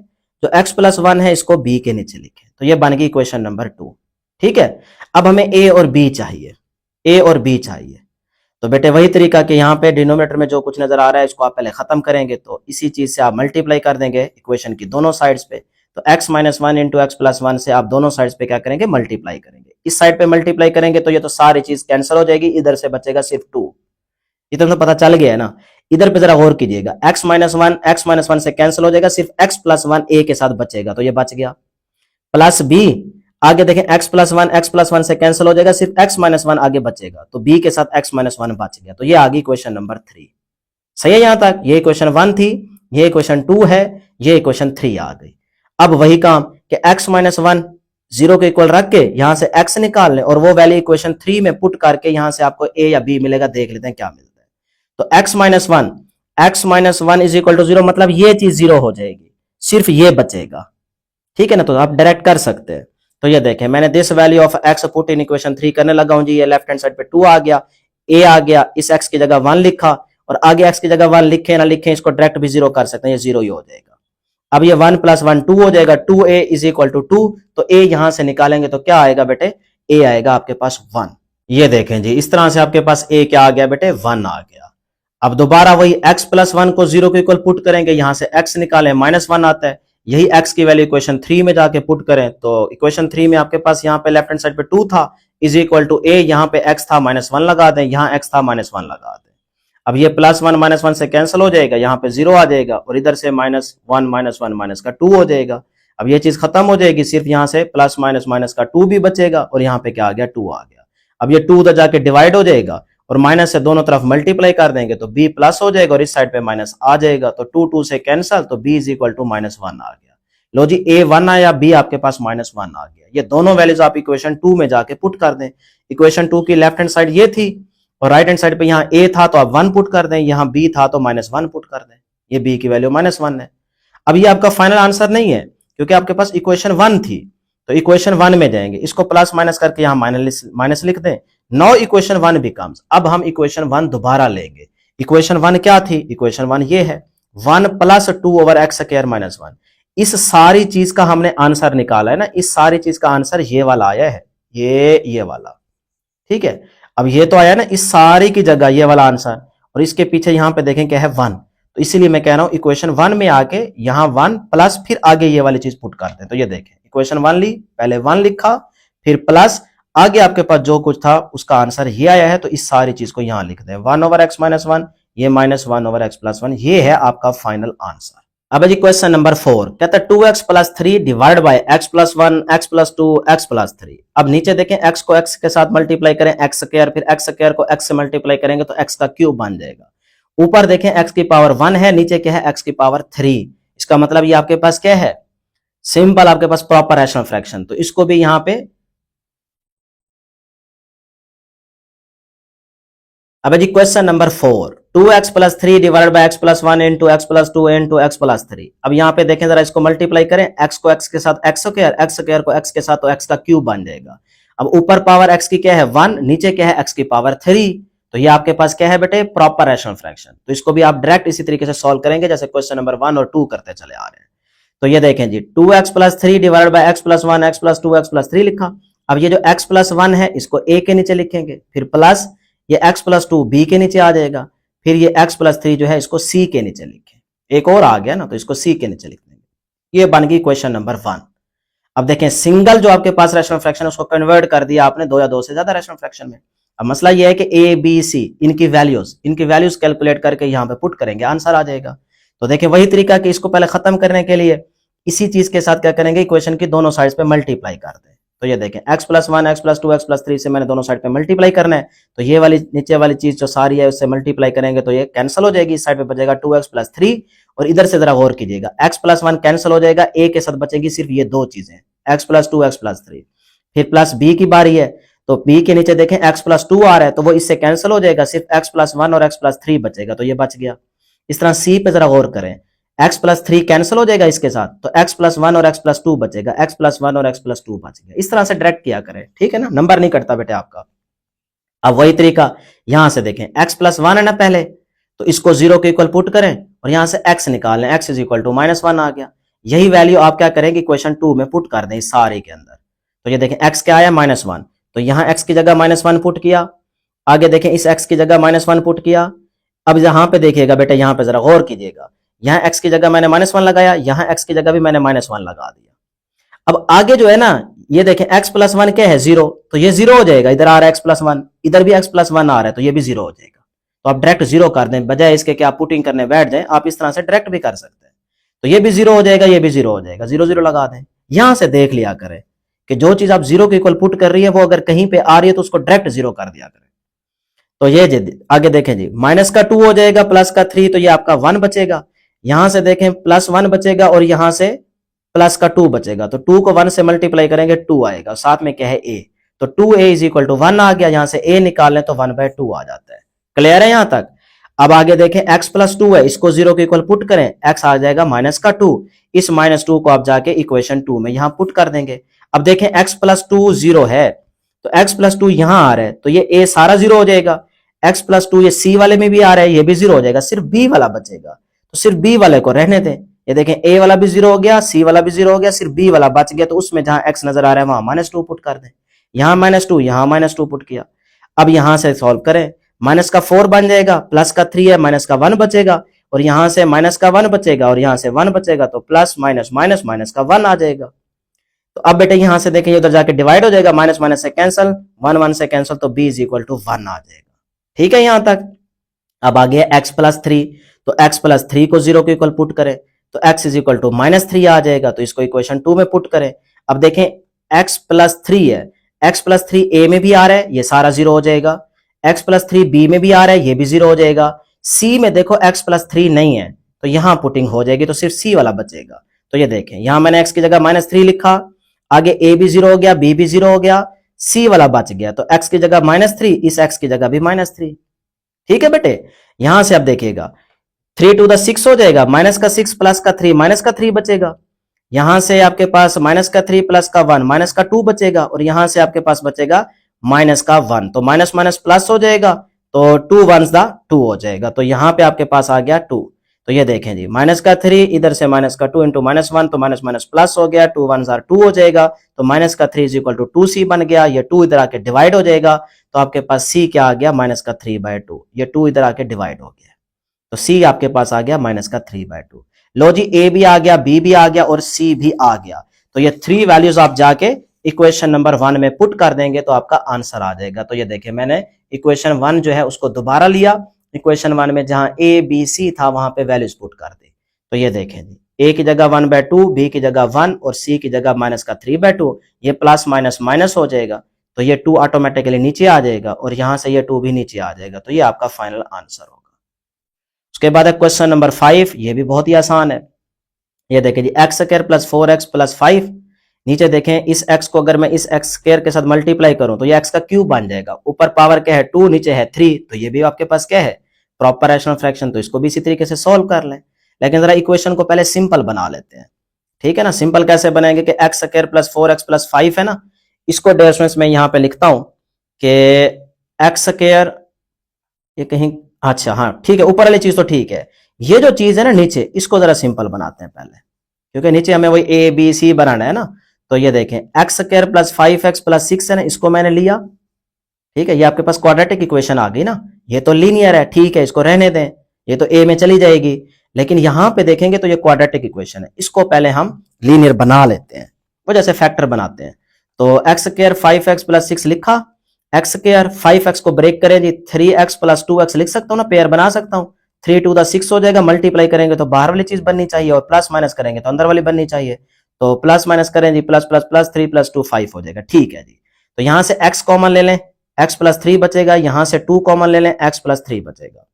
जो x प्लस 1 है इसको b के नीचे लिखें, तो ये बन गई इक्वेशन नंबर 2। ठीक है, अब हमें a और b चाहिए, a और b चाहिए। तो बेटे वही तरीका कि यहाँ पे डिनोमिनेटर में जो कुछ नजर आ रहा है इसको आप पहले खत्म करेंगे, तो इसी चीज से आप मल्टीप्लाई कर देंगे इक्वेशन की दोनों साइड्स पे। तो x minus 1 into x plus 1 से आप दोनों साइड्स पे क्या करेंगे, मल्टीप्लाई करेंगे। इस साइड पे मल्टीप्लाई करेंगे तो ये तो सारी चीज कैंसिल हो जाएगी, इधर से बचेगा सिर्फ 2। इतना तो पता चल गया है ना। इधर पे जरा गौर कीजिएगा, x माइनस 1 से कैंसिल हो जाएगा, सिर्फ x प्लस 1 a के साथ बचेगा, तो ये बच गया। प्लस b, आगे देखें x प्लस 1 से कैंसिल हो जाएगा, सिर्फ x माइनस 1 आगे बचेगा, तो b के साथ x माइनस 1 बच गया। तो ये आ गई इक्वेशन नंबर 3। सही है यहां तक? ये इक्वेशन 1 थी, ये इक्वेशन 2 है, ये इक्वेशन 3 आ गई। अब वही काम कि x माइनस 1 0 के इक्वल रख के यहां से x निकाल लें और वो वैल्यू इक्वेशन 3 में पुट करके यहां से आपको a या b मिलेगा, देख लेते हैं क्या मिलता है। तो x minus 1 is equal to 0, मतलब ये चीज 0 हो जाएगी, सिर्फ ये बचेगा। ठीक है ना, तो आप डायरेक्ट कर सकते हैं। तो ये देखें, मैंने this value of x put in equation 3 करने लगा हूं जी। ये लेफ्ट हैंड साइड पे 2 आ गया, a आ गया, इस x की जगह 1 लिखा, और आगे x की जगह 1 लिखे ना लिखे इसको डायरेक्ट भी 0 कर सकते हैं, ये 0 ही हो जाएगा। अब ये 1 प्लस 1 2 हो जाएगा, 2a इज इक्वल टू 2, तो a यहां से निकालेंगे तो क्या आएगा बेटे, a आएगा आपके पास 1। ये देखें जी, इस तरह से आपके पास a क्या आ गया बेटे, 1 आ गया। अब दोबारा वही x प्लस 1 को 0 के इक्वल पुट करेंगे, यहां से x निकालें, माइनस 1 आता है, यही x की वैल्यू इक्वेशन 3 में जाके पुट करें, तो इक्वेशन 3 में आपके पास यहाँ पे लेफ्ट हैंड साइड पे 2 था, इज इक्वल टू a, यहाँ पे x था माइनस 1 लगा दें, यहाँ x था माइनस 1 लगा दें। अब ये प्लस 1 माइनस 1 से कैंसिल हो जाएगा, यहाँ पे 0 आ जाएगा, और इधर से माइनस 1 माइनस का 2 हो जाएगा। अब ये चीज खत्म हो जाएगी, सिर्फ यहाँ से प्लस माइनस का 2 भी बचेगा, और यहाँ पे क्या आ गया, 2 आ गया। अब ये 2 उधर जाके डिवाइड हो जाएगा, और माइनस से दोनों तरफ मल्टीप्लाई कर देंगे तो b प्लस हो जाएगा, और इस साइड पे माइनस आ जाएगा, तो 2 से कैंसिल, तो b is equal to minus 1 आ गया। लो जी, a 1 आया, b आपके पास माइनस 1 आ गया। ये दोनों वैल्यूज आप इक्वेशन 2 में जाके पुट कर दें। इक्वेशन 2 की लेफ्ट हैंड साइड ये थी, और राइट हैंड साइड पे यहाँ a था तो आप 1 पुट कर दें, यहाँ b था तो माइनस 1 पुट कर दें, ये b की वैल्यू माइनस 1 है। अब ये आपका फाइनल आंसर नहीं है, क्योंकि आपके पास इक्वेशन 1 थी, तो इक्वेशन 1 में जाएंगे, इसको प्लस माइनस करके यहाँ माइनस लिख दें। नाउ इक्वेशन 1 बिकम्स, अब हम इक्वेशन 1 दोबारा लेंगे। इक्वेशन 1 क्या थी, इक्वेशन 1 ये है, 1 plus 2 over x square minus 1। इस सारी चीज का हमने आंसर निकाला है ना, इस सारी चीज का आंसर ये वाला आया है, ये वाला। ठीक है, अब ये तो आया ना इस सारी की जगह ये वाला आंसर, और इसके पीछे यहाँ पे देखें क्या है, 1। तो इसीलिए मैं कह रहा हूं इक्वेशन 1 में आके यहाँ 1 प्लस फिर आगे ये वाली चीज पुट करते हैं। तो ये देखें, इक्वेशन 1 ली, पहले 1 लिखा, फिर प्लस आगे आपके पास जो कुछ था उसका आंसर ये आया है, तो इस सारी चीज को यहां लिख दें, 1 ओवर एक्स माइनस 1, ये माइनस 1 ओवर एक्स प्लस 1, ये है आपका फाइनल आंसर। अब जी क्वेश्चन नंबर 4 कहता है 2x plus 3 divide by x plus 1 x plus 2 x plus 3। अब नीचे देखें, x को x के साथ मल्टीप्लाई करें x स्क्वायर, फिर x स्क्वायर को x से मल्टीप्लाई करेंगे तो x का क्यूब बन जाएगा। ऊपर देखें x की पावर 1 है, नीचे क्या है, x की पावर 3। इसका मतलब ये आपके पास क्या है, सिंपल आपके पास प्रॉपर रैशनल फ्रैक्शन। तो इसको भी यहां पे, अब जी question number 4 2x plus 3 divide by x plus 1 into x plus 2 into x plus 3। अब यहाँ पे देखें जरा, इसको मल्टीप्लाई करें, x को x के साथ x स्क्वायर को x के साथ, तो x का क्यूब बन जाएगा। अब ऊपर पावर x की क्या है 1, नीचे क्या है x की पावर 3, तो ये आपके पास क्या है बेटे, प्रॉपर रैशनल फ्रैक्शन। तो इसको भी आप डायरेक्ट इसी तरीके से सॉल्व करेंगे जैसे क्वेश्चन नंबर 1 और 2 करते चले आ रहे हैं। तो ये देखें जी, 2x plus 3 divide by x plus 1 x plus 2 x plus 3 लिखा। अब ये जो x प्लस 1 है इसको a के नीचे लिखेंगे, फिर प्लस ये x प्लस 2 b के नीचे आ जाएगा, फिर ये x प्लस 3 जो है इसको c के नीचे लिखें। एक और आ गया ना, तो इसको c के नीचे लिख देंगे। ये बन गई क्वेश्चन नंबर 1। अब देखें, सिंगल जो आपके पास रैशनल फ्रैक्शन है उसको कन्वर्ट कर दिया आपने 2 या 2 से ज्यादा रैशनल फ्रैक्शन में। अब मसला ये है कि a b c इनकी वैल्यूज कैलकुलेट करके यहाँ पे पुट करेंगे, आंसर आ जाएगा। तो देखें वही तरीका कि इसको पहले खत्म करने के लिए इसी चीज के साथ क्या करेंगे, इक्वेशन की दोनों साइड्स पे मल्टीप्लाई कर दें। तो ये देखें, x plus 1 x plus 2 x plus 3 से मैंने दोनों साइड पे मल्टीप्लाई करना है, तो ये वाली नीचे वाली चीज जो सारी है उससे मल्टीप्लाई करेंगे तो ये कैंसिल हो जाएगी, इस साइड पे बचेगा 2x प्लस 3, और इधर से जरा गौर कीजिएगा, x प्लस 1 कैंसिल हो जाएगा, a के साथ बचेगी सिर्फ ये 2 चीजें, x प्लस 2 x प्लस 3। फिर प्लस b की बारी है, तो b के नीचे देखें x प्लस 2 आ रहा है, तो वो इससे कैंसिल हो जाएगा, सिर्फ x प्लस 1 और x प्लस 3 बचेगा, तो ये बच गया। इस तरह c पे जरा गौर करें, x प्लस 3 कैंसिल हो जाएगा इसके साथ, तो x प्लस 1 और x प्लस 2 बचेगा, x प्लस 1 और x प्लस 2 बच गया। इस तरह से डायरेक्ट किया करें, ठीक है ना, नंबर नहीं कटता बेटे आपका। अब वही तरीका यहां से देखें, x प्लस 1 है ना पहले, तो इसको 0 के इक्वल पुट करें और यहां से x निकालें, x is equal to minus 1 आ गया। यही वैल्यू आप क्या करेंगे, इक्वेशन 2 में पुट कर दें इस सारे के अंदर। तो ये देखें x क्या आया -1, तो यहां x की जगह -1 पुट किया। आगे देखें इस x की जगह -1 पुट किया। अब यहां पे देखिएगा बेटा, यहां पे जरा गौर कीजिएगा, यहां x की जगह मैंने -1 लगाया, यहां x की जगह भी मैंने -1 लगा दिया। अब आगे जो है ना, ये देखें x + 1 क्या है, 0, तो ये 0 हो जाएगा। इधर आ रहा है x + 1, इधर भी x + 1 आ रहा है, तो ये भी 0 हो जाएगा। तो आप डायरेक्ट 0 कर दें, बजाय इसके कि आप पुटिंग करने बैठ जाए, आप इस तरह से डायरेक्ट भी कर सकते हैं। तो ये भी 0 हो जाएगा, ये भी 0 हो जाएगा, 0 0 लगा दें। यहां से देख लिया करें कि जो चीज आप 0 के इक्वल पुट कर रही है, वो अगर कहीं पे आ रही है तो उसको डायरेक्ट 0 कर दिया करें। तो ये आगे देखें जी, -2 हो जाएगा, +3, तो ये आपका 1 बचेगा। यहां से देखें +1 बचेगा और यहां से +2 बचेगा। तो 2 को 1 से मल्टीप्लाई करेंगे, 2 आएगा। साथ में क्या है, a, तो 2a = 1 आ गया। यहां से a निकाल लें तो 1/2 आ जाता है। क्लियर है यहां तक? अब आगे देखें x + 2 है, इसको 0 के इक्वल पुट करें, x आ जाएगा -2। इस -2 को आप जाके इक्वेशन 2 में यहां पुट कर देंगे। अब देखें x + 2 0 है, तो x + 2 यहां आ रहा है, तो ये a सारा 0 हो जाएगा। x + 2 ये c वाले में भी आ रहा है, ये भी 0 हो जाएगा, सिर्फ b वाला बचेगा। तो सिर्फ b वाले को रहने दें। ये देखें a वाला भी 0 हो गया, c वाला भी 0 हो गया, सिर्फ b वाला बच गया। तो उसमें जहां x नजर आ रहा है वहां -2 पुट कर दें। यहां -2, यहां -2 पुट किया। अब यहां से सॉल्व करें, -4 बन जाएगा, +3 है, -1 बचेगा, और यहां से -1 बचेगा और यहां से 1 बचेगा, तो प्लस माइनस माइनस -1 आ जाएगा। तो अब बेटे यहां से देखें, उधर जाके डिवाइड हो जाएगा, माइनस से कैंसिल, 1 से कैंसिल, तो b = 1 आ जाएगा। ठीक है यहां तक? अब आ गया x + 3, तो x + 3 को 0 के इक्वल पुट करें, तो x = -3 आ जाएगा। तो इसको इक्वेशन 2 में पुट करें। अब देखें x + 3 है, x + 3 a में भी आ रहा है, ये सारा 0 हो जाएगा। x + 3 b में भी आ रहा है, ये भी 0 हो जाएगा। c में देखो x + 3 नहीं है, तो यहां पुटिंग हो जाएगी, तो सिर्फ c वाला बचेगा। तो ये देखें, यहां मैंने x की जगह -3 लिखा, आगे a भी 0 हो गया, b भी 0 हो गया, c वाला बच गया। तो x की जगह -3, इस x की जगह भी -3। ठीक है बेटे? यहां से अब देखिएगा, 3 to the 6 हो जाएगा, -6 +3 -3 बचेगा। यहां से आपके पास -3 +1 -2 बचेगा, और यहां से आपके पास बचेगा -1, तो माइनस माइनस प्लस हो जाएगा, तो 2 1s 2 हो जाएगा। तो यहां पे आपके पास आ गया 2। तो ये देखें जी, -3 इधर से -2 इंटू -1, तो माइनस माइनस प्लस हो गया, 2 1s 2 हो जाएगा, तो -3 = 2c बन गया। ये 2 इधर आके डिवाइड हो जाएगा, तो आपके पास c क्या आ गया, -3/2। ये 2 इधर आके डिवाइड हो गया, तो c आपके पास आ गया -3/2। लो जी, a भी आ गया, b भी आ गया और c भी आ गया। तो ये 3 वैल्यूज आप जाके इक्वेशन नंबर 1 में पुट कर देंगे, तो आपका आंसर आ जाएगा। तो ये देखिए, मैंने इक्वेशन 1 जो है उसको दोबारा लिया, इक्वेशन 1 में जहां a b c था वहां पे वैल्यूज पुट कर दी। तो ये देखें जी, a की जगह 1/2, b की जगह 1 और c की जगह -3/2। ये प्लस माइनस माइनस हो जाएगा, तो ये 2 ऑटोमेटिकली नीचे आ जाएगा, और यहां से ये 2 भी नीचे आ जाएगा। तो ये आपका फाइनल आंसर होगा। उसके बाद है क्वेश्चन नंबर 5, ये भी बहुत ही आसान है। ये देखें जी, x² + 4x + 5। नीचे देखें, इस x को अगर मैं इस x² के साथ मल्टीप्लाई करूं तो ये x का क्यूब बन जाएगा। ऊपर पावर क्या है 2, नीचे है 3, तो ये भी आपके पास क्या है, प्रॉपर रैशनल फ्रैक्शन। तो इसको भी इसी तरीके से सोल्व कर लें, लेकिन जरा इक्वेशन को पहले सिंपल बना लेते हैं। ठीक है ना? सिंपल कैसे बनाएंगे कि x² + 4x + 5 है ना, इसको डेसिमल्स में यहां पे लिखता हूं कि x², ये कहीं, अच्छा हाँ ठीक है, ऊपर वाली चीज तो ठीक है, ये जो चीज है ना नीचे, इसको जरा सिंपल बनाते हैं पहले, क्योंकि नीचे हमें वही a b c बनाना है ना। तो ये देखें, x² + 5x + 6 है ना, इसको मैंने लिया। ठीक है, ये आपके पास क्वाड्रेटिक इक्वेशन आ गई ना, ये तो लीनियर है, ठीक है, इसको रहने दें, ये तो a में चली जाएगी। लेकिन यहां पे देखेंगे तो ये क्वाड्रेटिक इक्वेशन है, इसको पहले हम लीनियर बना लेते हैं, वो जैसे फैक्टर बनाते हैं। तो x² 5x + 6 लिखा, x² 5x को ब्रेक करें जी, 3x + 2x लिख सकता हूं ना, पेयर बना सकता हूं। 3 to the 6 हो जाएगा, मल्टीप्लाई करेंगे तो बाहर वाली चीज बननी चाहिए, और प्लस माइनस करेंगे तो अंदर वाली बननी चाहिए। तो प्लस माइनस करें जी, प्लस प्लस प्लस 3 + 2 5 हो जाएगा। ठीक है जी, तो यहां से x कॉमन ले लें, x + 3 बचेगा, यहां से 2 कॉमन ले लें, x + 3 बचेगा।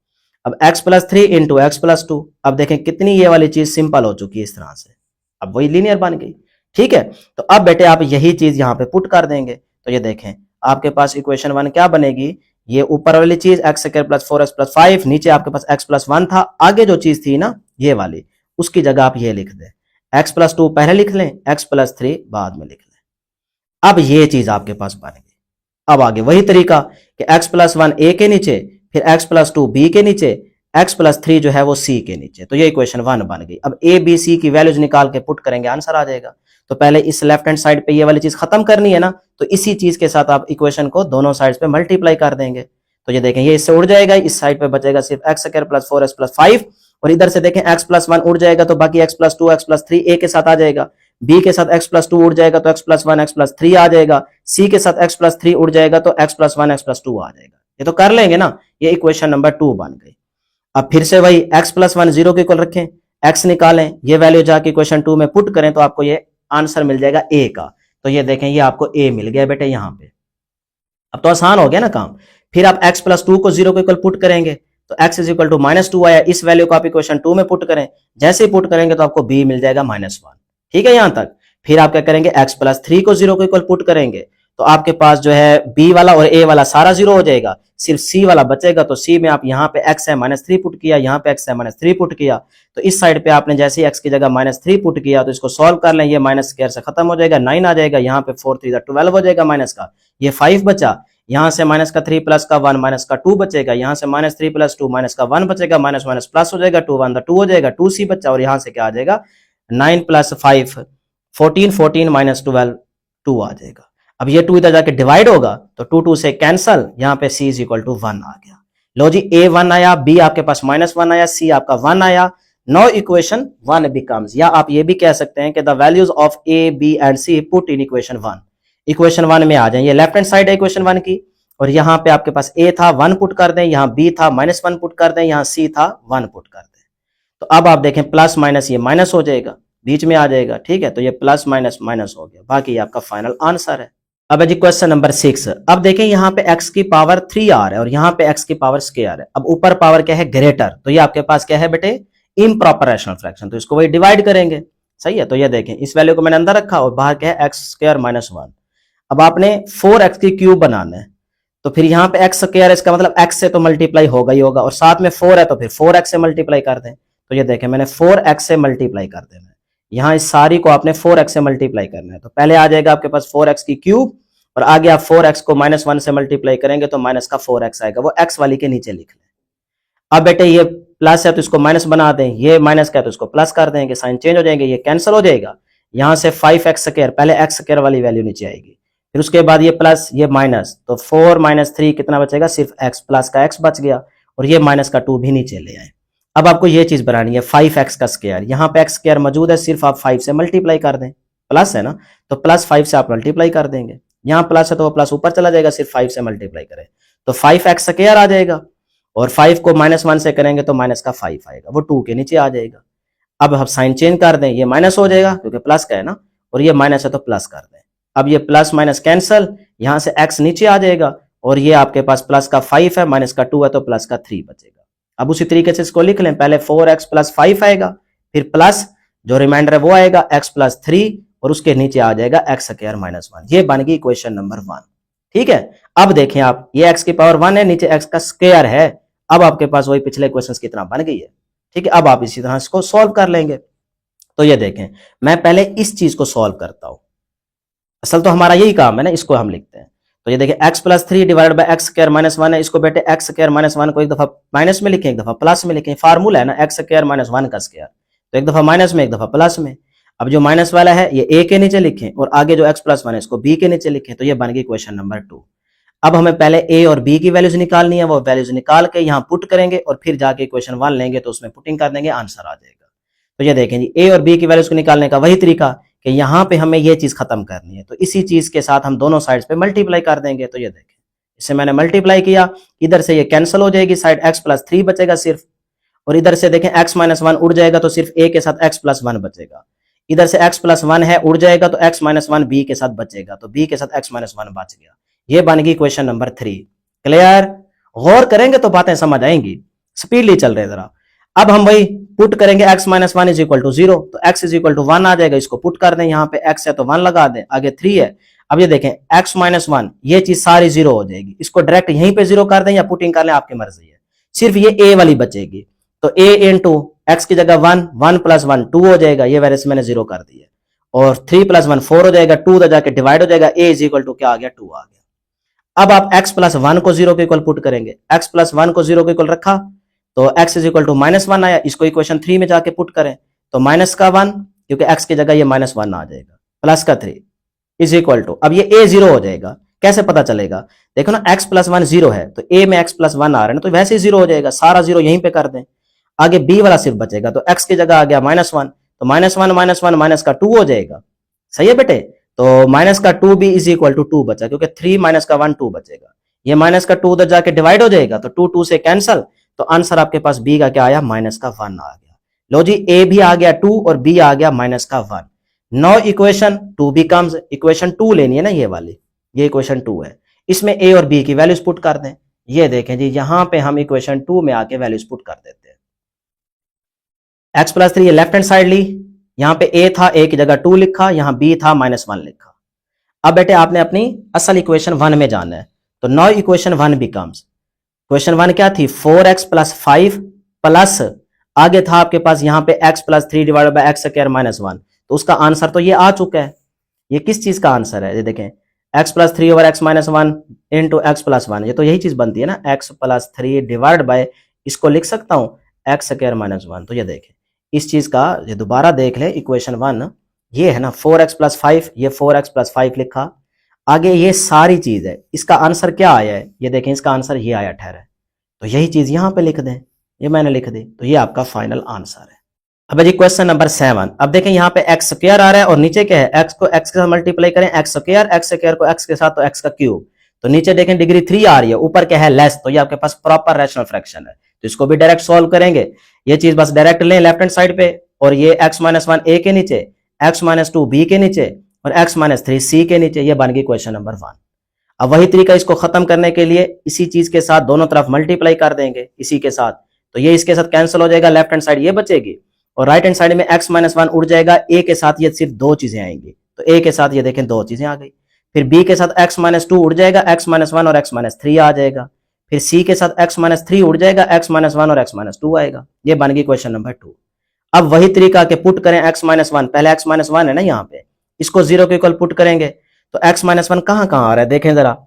अब x + 3 इंटू x + 2, अब देखें कितनी ये वाली चीज सिंपल हो चुकी है इस तरह से, अब वही लीनियर बन गई। ठीक है, तो अब बेटे आप यही चीज यहां पे पुट कर देंगे, तो ये देखें आपके पास इक्वेशन 1 क्या बनेगी, ये ऊपर वाली चीज x² + 4x + 5, नीचे आपके पास x + 1 था, आगे जो चीज थी ना ये वाली, उसकी जगह आप ये लिख दें, x + 2 पहले लिख लें, x + 3 बाद में लिख लें। अब ये चीज आपके पास बन गई। अब आगे वही तरीका कि x + 1 a के नीचे, फिर x + 2 b के नीचे, x प्लस 3 जो है वो c के नीचे, तो ये इक्वेशन 1 बन गई। अब a b c की वैल्यूज निकाल के पुट करेंगे, आंसर आ जाएगा। तो पहले इस लेफ्ट हैंड साइड पे ये वाली चीज खत्म करनी है ना, तो इसी चीज के साथ आप इक्वेशन को दोनों साइड्स पे मल्टीप्लाई कर देंगे। तो ये देखें ये इससे उड़ जाएगा, इस साइड पे बचेगा सिर्फ x square plus 4x plus 5, और इधर से देखें x प्लस 1 उड़ जाएगा तो बाकी x plus 2 x plus 3 a के साथ आ जाएगा, b के साथ x प्लस 2 उड़ जाएगा तो x प्लस 1 x प्लस 3 आ जाएगा, c के साथ x प्लस 3 उड़ जाएगा तो x प्लस 1 x प्लस 2 आ जाएगा। ये तो कर लेंगे ना, ये इक्वेशन नंबर 2 बन गई। अब फिर से वही x प्लस 1 0 के इक्वल रखें, x निकालें, ये वैल्यू जाके इक्वेशन 2 में पुट करें तो आपको ये आंसर मिल जाएगा a का। तो ये देखें ये आपको a मिल गया बेटे यहाँ पे। अब तो आसान हो गया ना काम। फिर आप x प्लस 2 को 0 के इक्वल पुट करेंगे तो x इज इक्वल टू -2 आया, इस वैल्यू को आप इक्वेशन 2 में पुट करें, जैसे ही पुट करेंगे तो आपको b मिल जाएगा -1। ठीक है यहां तक। फिर आप क्या करेंगे, x प्लस 3 को 0 के इक्वल पुट करेंगे तो आपके पास जो है b वाला और a वाला सारा 0 हो जाएगा, सिर्फ c वाला बचेगा। तो c में आप यहाँ पे x है -3 पुट किया, यहाँ पे x है -3 पुट किया, तो इस साइड पे आपने जैसे ही x की जगह -3 पुट किया तो इसको सॉल्व कर लें, ये माइनस स्क्वायर से खत्म हो जाएगा, 9 आ जाएगा, यहाँ पे 4 3 12 हो जाएगा माइनस का, ये 5 बचा, यहाँ से माइनस का 3 प्लस का 1 माइनस का 2 बचेगा, यहाँ से -3 प्लस 2 माइनस का 1 बचेगा, माइनस माइनस प्लस हो जाएगा, 2 1 2 हो जाएगा, 2c बचा, और यहाँ से क्या आ जाएगा 9 प्लस 5 14 14 माइनस 12 2 आ जाएगा। अब ये 2 इधर जाके डिवाइड होगा तो 2 2 से कैंसल, यहाँ पे c इज इक्वल टू 1 आ गया। लो जी a 1 आया, b आपके पास -1 आया, c आपका 1 आया। नो इक्वेशन 1 बिकम्स, या आप ये भी कह सकते हैं कि the values of a b and c put in equation 1, equation 1 में आ जाए। ये लेफ्ट हैंड साइड है इक्वेशन 1 की, और यहाँ पे आपके पास a था 1 पुट कर दें, यहाँ b था -1 पुट कर दें, यहाँ c था 1 पुट कर दें। तो अब आप देखें प्लस माइनस ये माइनस हो जाएगा, बीच में आ जाएगा। ठीक है, तो ये प्लस माइनस माइनस हो गया, बाकी आपका फाइनल आंसर है। अब जी क्वेश्चन नंबर 6। अब देखें यहाँ पे x की पावर 3 आ रहा है और यहाँ पे x की पावर स्क्वायर है। अब ऊपर पावर क्या है, ग्रेटर, तो ये आपके पास क्या है बेटे, इम्प्रॉपर रैशनल फ्रैक्शन, तो इसको वही डिवाइड करेंगे। सही है, तो ये देखें इस वैल्यू को मैंने अंदर रखा और बाहर क्या है x स्क्वायर -1। अब आपने 4x की क्यूब बनाना है, तो फिर यहाँ पे x स्क्वायर, इसका मतलब x से तो मल्टीप्लाई होगा ही होगा, और साथ में 4 है तो फिर 4x से मल्टीप्लाई कर दें। तो ये देखें मैंने 4x से मल्टीप्लाई कर देना है, यहाँ इस सारी को आपने 4x से मल्टीप्लाई करना है। तो पहले आ जाएगा आपके पास 4x की क्यूब, और आगे आप 4x को -1 से मल्टीप्लाई करेंगे तो माइनस का 4x आएगा, वो x वाली के नीचे लिख लें। अब बेटे ये प्लस है तो इसको माइनस बना दें, ये माइनस का है तो इसको प्लस कर देंगे, साइन चेंज हो जाएंगे, ये कैंसिल हो जाएगा। यहाँ से 5x स्क्वायर, पहले x स्क्वायर वाली वैल्यू नीचे आएगी, फिर उसके बाद ये प्लस ये माइनस, तो 4 - 3 कितना बचेगा, सिर्फ x, प्लस का x बच गया, और ये माइनस का 2 भी नीचे ले आए। अब आपको ये चीज बनानी है 5x का स्क्वायर, यहाँ पे x स्क्वायर मौजूद है, सिर्फ आप 5 से मल्टीप्लाई कर दें, प्लस है ना तो प्लस 5 से आप मल्टीप्लाई कर देंगे, यहाँ प्लस है तो वो प्लस ऊपर चला जाएगा, सिर्फ 5 से मल्टीप्लाई करें तो 5x स्क्वायर आ जाएगा, और 5 को -1 से करेंगे तो माइनस का 5 आएगा, वो 2 के नीचे आ जाएगा। अब हम साइन चेंज कर दें, ये माइनस हो जाएगा क्योंकि प्लस का है ना, और ये माइनस है तो प्लस कर दें। अब ये प्लस माइनस कैंसल, यहाँ से x नीचे आ जाएगा, और ये आपके पास प्लस का 5 है, माइनस का 2 है तो प्लस का 3 बचेगा। अब उसी तरीके से इसको लिख लें, पहले 4x प्लस 5 आएगा, फिर प्लस जो रिमाइंडर है वो आएगा x प्लस 3, और उसके नीचे आ जाएगा x स्क्वायर -1। ये बन गई इक्वेशन नंबर 1। ठीक है, अब देखें आप, ये x की पावर 1 है, नीचे x का स्क्वायर है, अब आपके पास वही पिछले क्वेश्चन की तरह बन गई है। ठीक है, अब आप इसी तरह इसको सॉल्व कर लेंगे। तो ये देखें, मैं पहले इस चीज को सॉल्व करता हूं, असल तो हमारा यही काम है ना, इसको हम लिखते हैं। तो ये देखिए x plus 3 divided by x square -1 है, इसको बेटे x स्क्वायर -1 को एक दफा माइनस में लिखें, एक दफा प्लस में लिखें, फार्मूला है ना x स्क्वायर -1 का स्क्वायर, तो एक दफा माइनस में एक दफा प्लस में। अब जो माइनस वाला है ये a के नीचे लिखें, और आगे जो x प्लस 1 है इसको b के नीचे लिखें, तो ये बन गई क्वेश्चन नंबर 2। अब हमें पहले a और b की वैल्यूज निकालनी है, वो वैल्यूज निकाल के यहाँ पुट करेंगे, और फिर जाके क्वेश्चन 1 लेंगे तो उसमें पुटिंग कर देंगे, आंसर आ जाएगा। तो ये देखें जी, a और b की वैल्यूज को निकालने का वही तरीका कि यहाँ पे हमें ये चीज खत्म करनी है, तो इसी चीज के साथ हम दोनों साइड्स पे मल्टीप्लाई कर देंगे। तो ये देखें, इससे मैंने मल्टीप्लाई किया, इधर से ये कैंसिल हो जाएगी, साइड x प्लस 3 बचेगा सिर्फ, और इधर से देखें x -1 उड़ जाएगा तो सिर्फ a के साथ x प्लस 1 बचेगा, इधर से x प्लस 1 है उड़ जाएगा तो x -1 b के साथ बचेगा, तो b के साथ x -1 बच गया। ये बन गई क्वेश्चन नंबर 3। क्लियर, गौर करेंगे तो बातें समझ आएंगी, स्पीडली चल रहे जरा। अब हम वही पुट करेंगे x -1 इज इक्वल टू 0, तो x इज इक्वल टू 1 आ जाएगा, इसको पुट कर दें, यहाँ पे x है तो 1 लगा दें, आगे 3 है। अब ये देखें x -1, ये चीज सारी 0 हो जाएगी, इसको डायरेक्ट यहीं पे 0 कर दें या पुटिंग कर लें, आपकी मर्जी है, सिर्फ ये a वाली बचेगी, तो a इंटू x की जगह 1, 1 प्लस 1 2 हो जाएगा, ये वैसे मैंने 0 कर दिया, और 3 प्लस 1 4 हो जाएगा, 2 जाके डिवाइड हो जाएगा, a इज इक्वल टू क्या आ गया, 2 आ गया। अब आप x प्लस 1 को 0 के इक्वल पुट करेंगे, x प्लस 1 को 0 के इक्वल रखा, तो x इज इक्वल टू -1 आया, इसको इक्वेशन 3 में जाके पुट करें तो माइनस का 1, क्योंकि x की जगह ये -1 आ जाएगा, प्लस का 3 इज इक्वल टू, अब ये a 0 हो जाएगा। कैसे पता चलेगा? देखो ना, x + 1 0 है तो a में x + 1 आ रहा है ना, तो वैसे ही 0 हो जाएगा, सारा 0 यहीं पे कर दें। आगे b वाला सिर्फ बचेगा, तो x की जगह आ गया -1, तो -1 माइनस का 2 हो जाएगा। सही है बेटे? तो माइनस का 2b इज इक्वल टू 2 बचा, क्योंकि 3 माइनस का 1 2 बचेगा। ये माइनस का 2 उधर जाके डिवाइड हो जाएगा, तो 2 2 से कैंसल, तो आंसर आपके पास b का क्या आया? -1 आ गया। लो जी, a भी आ गया 2 और b आ गया -1। नाउ इक्वेशन 2 बिकम्स, इक्वेशन 2 लेनी है ना ये वाली, ये इक्वेशन 2 है, इसमें a और b की वैल्यूज पुट कर दें। ये देखें जी, यहां पे हम इक्वेशन 2 में आके वैल्यूज पुट कर देते हैं। x + 3 ये लेफ्ट हैंड साइड ली, यहां पे a था, a की जगह 2 लिखा, यहां b था -1 लिखा। अब बेटे आपने अपनी असल इक्वेशन 1 में जाना है, तो नाउ इक्वेशन 1 बिकम्स, इक्वेशन 1 क्या थी? 4x + 5 प्लस आगे था आपके पास यहां पे x + 3 डिवाइडेड बाय x² -1, तो उसका आंसर तो ये आ चुका है। ये किस चीज का आंसर है? ये देखें, x + 3 / x - 1 इंटू x + 1, ये तो यही चीज बनती है ना, x + 3 डिवाइड बाय, इसको लिख सकता हूं x² -1। तो ये देखें, इस चीज का ये दोबारा देख ले, इक्वेशन 1 ये है ना, 4x + 5, ये 4x + 5 लिखा, आगे ये सारी चीज है, इसका आंसर क्या आया है? ये देखें, इसका आंसर ये आया 18, तो यही चीज यहां पे लिख दें, ये मैंने लिख दी, तो ये आपका फाइनल आंसर है। अब जी क्वेश्चन नंबर 7, अब देखें यहाँ पे x² आ रहा है और नीचे क्या है? x को x के साथ मल्टीप्लाई करें, x² को x के साथ, तो x का क्यूब, तो नीचे देखें डिग्री 3 आ रही है, ऊपर क्या है? लेस, तो ये आपके पास प्रॉपर रैशनल फ्रैक्शन है, तो इसको भी डायरेक्ट सॉल्व करेंगे। ये चीज बस डायरेक्ट लें लेफ्ट हैंड साइड पे, और ये x - 1 a के नीचे, x - 2 b के नीचे और x - 3 c के नीचे, ये बन गई क्वेश्चन नंबर 1। अब वही तरीका इसको खत्म करने के लिए इसी चीज के साथ दोनों तरफ मल्टीप्लाई कर देंगे इसी के साथ, तो ये इसके साथ कैंसिल हो जाएगा, लेफ्ट हैंड साइड ये बचेगी और राइट हैंड साइड में x - 1 उड़ जाएगा, a के साथ ये सिर्फ 2 चीजें आएंगी, तो a के साथ ये देखें 2 चीजें आ गई, फिर b के साथ x - 2 उड़ जाएगा, x - 1 और x - 3 आ जाएगा, फिर c के साथ x - 3 उड़ जाएगा, x - 1 और x - 2 आएगा। ये बन गई क्वेश्चन नंबर 2। अब वही तरीका के पुट करें x - 1, पहले x - 1 है ना यहाँ पे, इसको 0 के इक्वल पुट करेंगे, तो x - 1 कहां कहां आ रहा है? देखें जरा,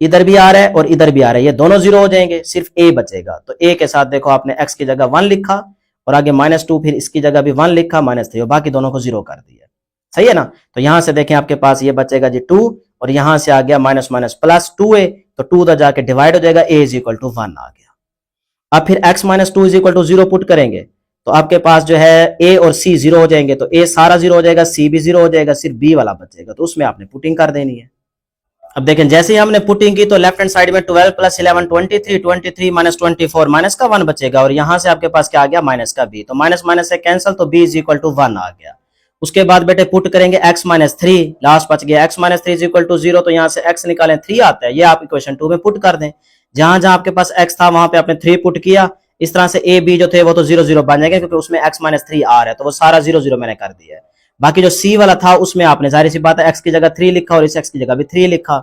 इधर भी आ रहा है और इधर भी आ रहा है, ये दोनों 0 हो जाएंगे, सिर्फ a बचेगा, तो a के साथ देखो आपने x की जगह 1 लिखा और आगे -2, फिर इसकी जगह भी 1 लिखा, -3, और बाकी दोनों को 0 कर दिया। सही है ना? तो यहां से देखें आपके पास ये बचेगा जी 2, और यहां से आ गया माइनस प्लस 2a, तो 2 उधर जाके डिवाइड हो जाएगा, a इज इक्वल टू 1 आ गया। अब फिर x - 2 is equal to 0 put करेंगे, तो आपके पास जो है a और c 0 हो जाएंगे, तो a सारा 0 हो जाएगा, c भी 0 हो जाएगा, सिर्फ b वाला बचेगा, तो उसमें आपने पुटिंग कर देनी है। अब देखें, जैसे ही हमने पुटिंग की तो लेफ्ट हैंड साइड में 12 + 11 23, 23 - 24 माइनस का 1 बचेगा, और यहां से आपके पास क्या आ गया? माइनस का b, तो माइनस माइनस से कैंसिल, तो b इज इक्वल टू 1 आ गया। उसके बाद बेटे पुट करेंगे x - 3, लास्ट बच गया x - 3 इज इक्वल टू 0, तो यहां से x निकालें 3 आता है, ये आप इक्वेशन 2 में पुट कर दें, जहां जहां आपके पास x था वहां पे आपने 3 पुट किया, इस तरह से a b जो थे वो तो 0 0 बन जाएंगे, क्योंकि उसमें x - 3 आ रहा है, तो वो सारा 0 0 मैंने कर दिया है। बाकी जो c वाला था उसमें आपने जाहिर सी बात है x की जगह 3 लिखा और इस x की जगह भी 3 लिखा,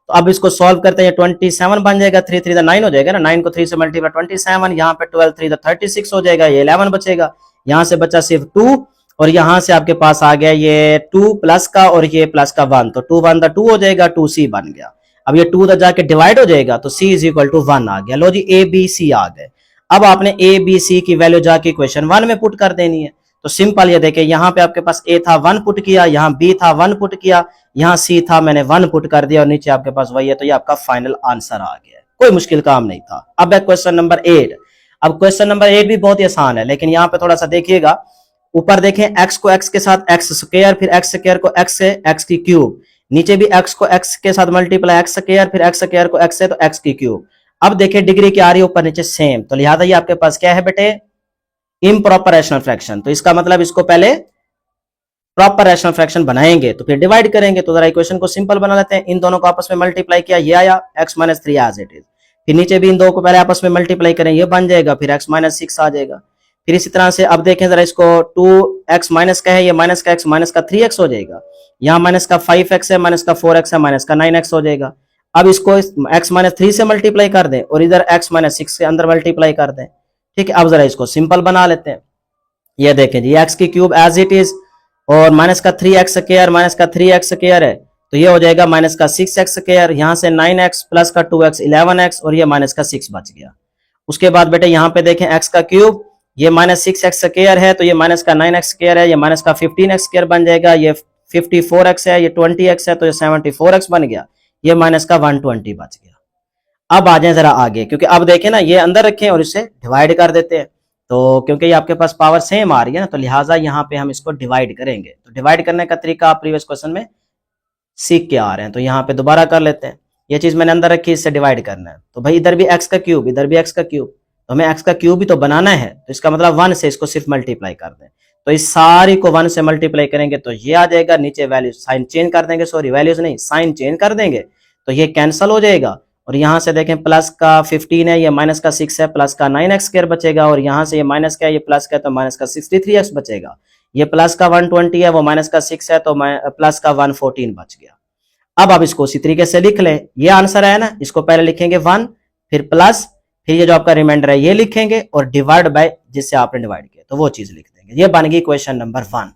तो अब इसको सॉल्व करते हैं, 27 बन जाएगा, 3 3 9 हो जाएगा ना, 9 को 3 से मल्टीप्लाई 27, यहाँ पे 12 3 36 हो जाएगा, ये 11 बचेगा, यहाँ से बचा सिर्फ 2, और यहाँ से आपके पास आ गया ये 2 प्लस का और ये प्लस का 1, तो 2 1 2 हो जाएगा, 2c बन गया। अब ये 2 जाके डिवाइड हो जाएगा, तो c इज इक्वल टू 1 आ गया। लो जी, a b c आ गए। अब आपने a b c की वैल्यू जाके क्वेश्चन 1 में पुट कर देनी है, तो सिंपल ये देखें, यहाँ पे आपके पास a था 1 पुट किया, यहाँ b था 1 पुट किया, यहाँ c था मैंने 1 पुट कर दिया, और नीचे आपके पास वही है, तो ये आपका फाइनल आंसर आ गया। कोई मुश्किल काम नहीं था। अब है क्वेश्चन नंबर 8। अब क्वेश्चन नंबर 8 भी बहुत ही आसान है, लेकिन यहाँ पे थोड़ा सा देखिएगा, ऊपर देखें x को x के साथ x स्क्वायर, फिर x स्क्वायर को x से x की क्यूब, नीचे भी x को x के साथ मल्टीप्लाई x स्क्वायर, फिर x स्क्वायर को x से तो x की क्यूब। अब देखें डिग्री क्या आ रही है, ऊपर नीचे सेम, तो लिहाजा ये आपके पास क्या है बेटे? Improper rational fraction. तो इसका मतलब इसको पहले प्रॉपर रैशनल फ्रैक्शन बनाएंगे तो फिर डिवाइड करेंगे, तो जरा इक्वेशन को सिंपल बना लेते हैं। इन दोनों को आपस में मल्टीप्लाई किया, ये आया x - 3 एज इट इज, फिर नीचे भी इन दो को पहले आपस में मल्टीप्लाई करें, ये बन जाएगा, फिर x - 6 आ जाएगा। फिर इसी तरह से अब देखें जरा, इसको 2x माइनस का है, ये माइनस का x माइनस का 3x हो जाएगा, यहाँ माइनस का 5x है, माइनस का 4x है, माइनस का 9x हो जाएगा। अब इसको x - 3 से मल्टीप्लाई कर दें और इधर x - 6 के अंदर मल्टीप्लाई कर दें, ठीक है। अब जरा इसको सिंपल बना लेते हैं। ये देखें जी, x की क्यूब एज इट इज, और माइनस का 3x स्क्वायर, माइनस का 3x स्क्वायर है, तो ये हो जाएगा माइनस का 6x स्क्वायर, यहाँ से 9x प्लस का 2x 11x, और ये माइनस का 6 बच गया। उसके बाद बेटे यहाँ पे देखें एक्स का क्यूब, ये माइनस 6x स्क्वायर है तो ये माइनस का 9x स्क्वायर है, ये माइनस का 15x स्क्वायर बन जाएगा, ये 54x है, ये 20x है तो ये 74x बन गया, ये माइनस का 120 बच गया। अब आ जाए जरा आगे, क्योंकि अब देखें ना ये अंदर रखें और इससे डिवाइड कर देते हैं, तो क्योंकि ये आपके पास पावर सेम आ रही है ना, तो लिहाजा यहाँ पे हम इसको डिवाइड करेंगे। तो डिवाइड करने का तरीका आप प्रीवियस क्वेश्चन में सीख के आ रहे हैं, तो यहाँ पे दोबारा कर लेते हैं। ये चीज मैंने अंदर रखी, इससे डिवाइड करना है, तो भाई इधर भी एक्स का क्यूब, इधर भी एक्स का क्यूब, तो हमें एक्स का क्यूब भी तो बनाना है, तो इसका मतलब 1 से इसको सिर्फ मल्टीप्लाई कर दें। तो इस सारी को 1 से मल्टीप्लाई करेंगे तो ये आ जाएगा, नीचे वैल्यू साइन चेंज कर देंगे, सॉरी वैल्यूज नहीं साइन चेंज कर देंगे तो ये कैंसिल हो जाएगा। और यहाँ से देखें प्लस का 15 है, ये माइनस का 6 है, प्लस का 9x स्क्वायर बचेगा, और यहाँ से ये माइनस का है, ये प्लस का है तो माइनस का 63x बचेगा, ये प्लस का 120 है, वो माइनस का 6 है तो प्लस का 114 बच गया। अब आप इसको उसी तरीके से लिख लें, ये आंसर है ना, इसको पहले लिखेंगे 1, फिर प्लस, फिर ये जो आपका रिमाइंडर है ये लिखेंगे और डिवाइड बाय जिससे आपने डिवाइड किया तो वो चीज लिख देंगे। ये बन गई क्वेश्चन नंबर 1।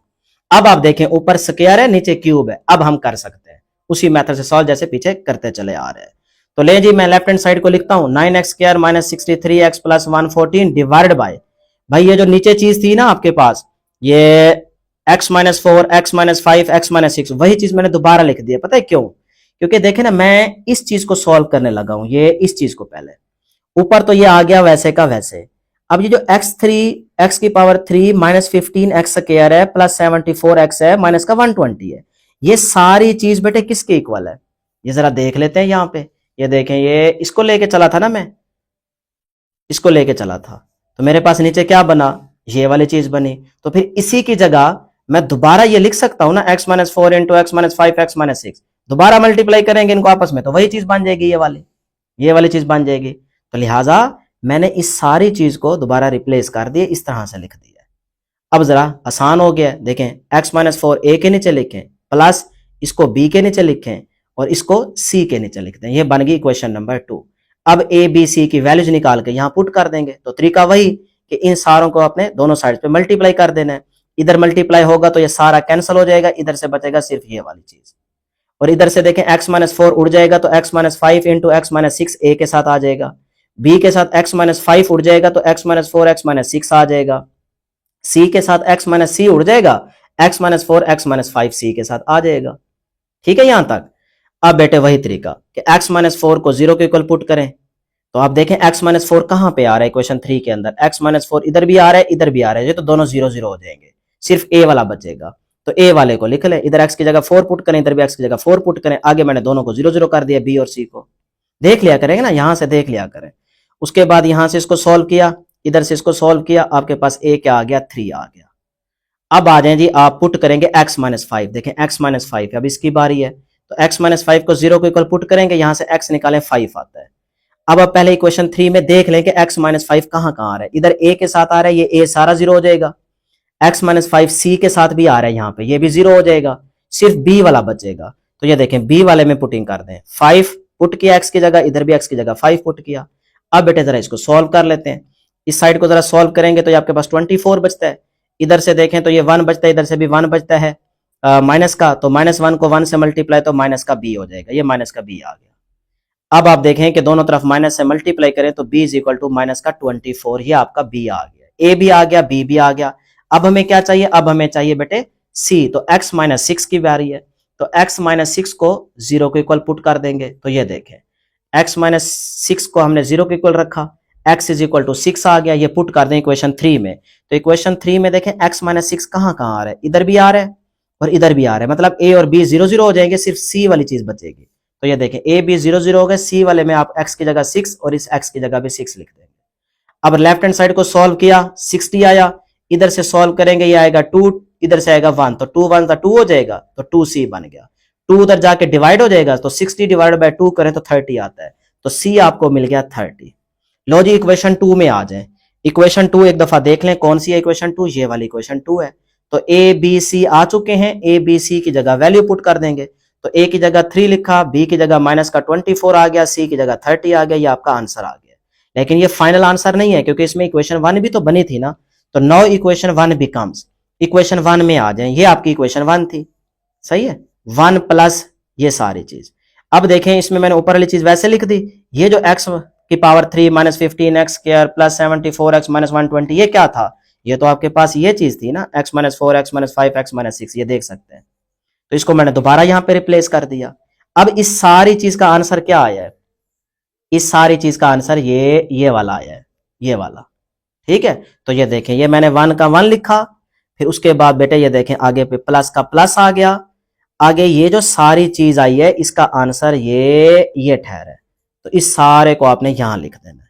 अब आप देखें ऊपर स्क्वायर है नीचे क्यूब है, अब हम कर सकते हैं उसी मेथड से सॉल्व जैसे पीछे करते चले आ रहे हैं। तो ले जी मैं लेफ्ट हैंड साइड को लिखता हूं, 9x square minus 63x plus 114 divide by, भाई ये जो नीचे चीज थी ना आपके पास, ये x minus 4, x minus 5, x minus 6, वही चीज मैंने दोबारा लिख दी है। पता है क्यों? क्योंकि देखे ना मैं इस चीज को सॉल्व करने लगा हूं, ये इस चीज को पहले ऊपर तो ये आ गया वैसे का वैसे। अब ये जो x की पावर 3 माइनस 15x स्क्वायर है प्लस 74x है माइनस का 120 है, ये सारी चीज बेटे किसके इक्वल है? ये जरा देख लेते हैं यहाँ पे, ये देखें ये इसको लेके चला था ना, मैं इसको लेके चला था तो मेरे पास नीचे क्या बना, ये वाली चीज बनी। तो फिर इसी की जगह मैं दोबारा ये लिख सकता हूं ना, x minus 4 into x minus 5 x minus 6, दोबारा मल्टीप्लाई करेंगे इनको आपस में तो वही चीज बन जाएगी, ये वाली चीज बन जाएगी। तो लिहाजा मैंने इस सारी चीज को दोबारा रिप्लेस कर दिए, इस तरह से लिख दिया। अब जरा आसान हो गया, देखें x माइनस 4 a के नीचे लिखें, प्लस इसको b के नीचे लिखें और इसको c के नीचे लिख दें, ये बन गई क्वेश्चन नंबर 2। अब a b c की वैल्यूज निकाल के यहाँ पुट कर देंगे। तो तरीका वही कि इन सारों को अपने दोनों साइड पे मल्टीप्लाई कर देना है, इधर मल्टीप्लाई होगा तो ये सारा कैंसिल हो जाएगा, इधर से बचेगा सिर्फ ये वाली चीज, और इधर से देखें x माइनस 4 उड़ जाएगा तो x minus 5 into x minus 6 a के साथ आ जाएगा, b के साथ x माइनस 5 उड़ जाएगा तो x माइनस 4 एक्स माइनस 6 आ जाएगा, c के साथ x माइनस c उड़ जाएगा, x minus 4 x minus 5 c के साथ आ जाएगा। ठीक है यहां तक। अब बेटे वही तरीका कि x माइनस 4 को 0 के इक्वल पुट करें, तो आप देखें x माइनस 4 कहां पे आ रहा है इक्वेशन 3 के अंदर, x माइनस 4 इधर भी आ रहा है इधर भी आ रहा है, ये तो दोनों 0 0 हो जाएंगे, सिर्फ a वाला बचेगा। तो a वाले को लिख लें, इधर x की जगह 4 पुट करें, इधर भी x की जगह 4 पुट करें, आगे मैंने दोनों को 0 0 कर दिया, b और c को देख लिया करेंगे ना, यहां से देख लिया करें। उसके बाद यहां से इसको सॉल्व किया, इधर से इसको सॉल्व किया, आपके पास a क्या आ गया 3 आ गया। अब आ जाए जी आप पुट करेंगे x माइनस 5, देखें x माइनस 5 अब इसकी बारी है, तो x माइनस 5 को 0 को इक्वल पुट करेंगे, यहां से x निकालें 5 आता है। अब आप पहले इक्वेशन 3 में देख लें कि x माइनस 5 कहां आ रहा है, इधर a के साथ आ रहा है, ये a सारा 0 हो जाएगा, x माइनस 5 c के साथ भी आ रहा है यहाँ पे, ये भी 0 हो जाएगा, सिर्फ b वाला बचेगा। तो ये देखें b वाले में पुटिंग कर दें, 5 पुट किया x की जगह, इधर भी x की जगह 5 पुट किया। अब बेटे जरा इसको सॉल्व कर लेते हैं, इस साइड को जरा सॉल्व करेंगे तो ये आपके पास 24 बचता है, इधर से देखें तो ये 1 बचता है, इधर से भी 1 बचता है माइनस का, तो माइनस 1 को 1 से मल्टीप्लाई तो माइनस का b हो जाएगा, ये माइनस का b आ गया। अब आप देखें कि दोनों तरफ माइनस से मल्टीप्लाई करें तो b is equal to minus का 24, ये आपका b आ गया, a भी आ गया b भी आ गया। अब हमें क्या चाहिए, अब हमें चाहिए बेटे c, तो x माइनस 6 की बारी है, तो x माइनस 6 को 0 के इक्वल पुट कर देंगे। तो ये देखें x माइनस 6 को हमने 0 के इक्वल रखा, x इज इक्वल टू 6 आ गया, ये पुट कर दें इक्वेशन 3 में। तो इक्वेशन 3 में देखें x माइनस 6 कहां आ रहा है, इधर भी आ रहा है और इधर भी आ रहा है, मतलब a और b 0 0 हो जाएंगे, सिर्फ c वाली चीज बचेगी। तो ये देखें a b 0 0 हो गए, c वाले में आप x की जगह 6 और इस x की जगह भी 6 लिख देंगे। अब लेफ्ट हैंड साइड को सॉल्व किया, 60 आया, इधर से सॉल्व करेंगे ये आएगा 2, इधर से आएगा 1, तो 2 1 2 हो जाएगा, तो 2c बन गया। 2 उधर जाके डिवाइड हो जाएगा, तो 60 डिवाइड बाय 2 करें तो 30 आता है, तो c आपको मिल गया 30। लो जी इक्वेशन 2 में आ जाए, इक्वेशन 2 एक दफा देख लें कौन सी है इक्वेशन 2, ये वाली इक्वेशन 2 है। तो a b c आ चुके हैं, a b c की जगह वैल्यू पुट कर देंगे, तो a की जगह 3 लिखा, b की जगह माइनस का 24 आ गया, c की जगह 30 आ गया, ये आपका आंसर आ गया। लेकिन ये फाइनल आंसर नहीं है क्योंकि इसमें इक्वेशन 1 भी तो बनी थी ना, तो नाउ इक्वेशन 1 बिकम्स, इक्वेशन 1 में आ जाए, ये आपकी इक्वेशन 1 थी, सही है, 1 प्लस ये सारी चीज। अब देखें इसमें मैंने ऊपर वाली चीज वैसे लिख दी, ये जो x की power 3 minus 15x² plus 74x minus 120, ये क्या था? ये तो आपके पास ये चीज थी ना, x minus 4x minus 5x minus 6, ये देख सकते हैं। तो इसको मैंने दोबारा यहां पे रिप्लेस कर दिया। अब इस सारी चीज का आंसर क्या आया है? इस सारी चीज का आंसर ये वाला आया है, ये वाला। ठीक है, तो ये देखें, ये मैंने 1 का 1 लिखा, फिर उसके बाद बेटे ये देखें आगे पे प्लस का प्लस आ गया, आगे ये जो सारी चीज आई है इसका आंसर ये ठहरा है। तो इस सारे को आपने यहां लिख देना है,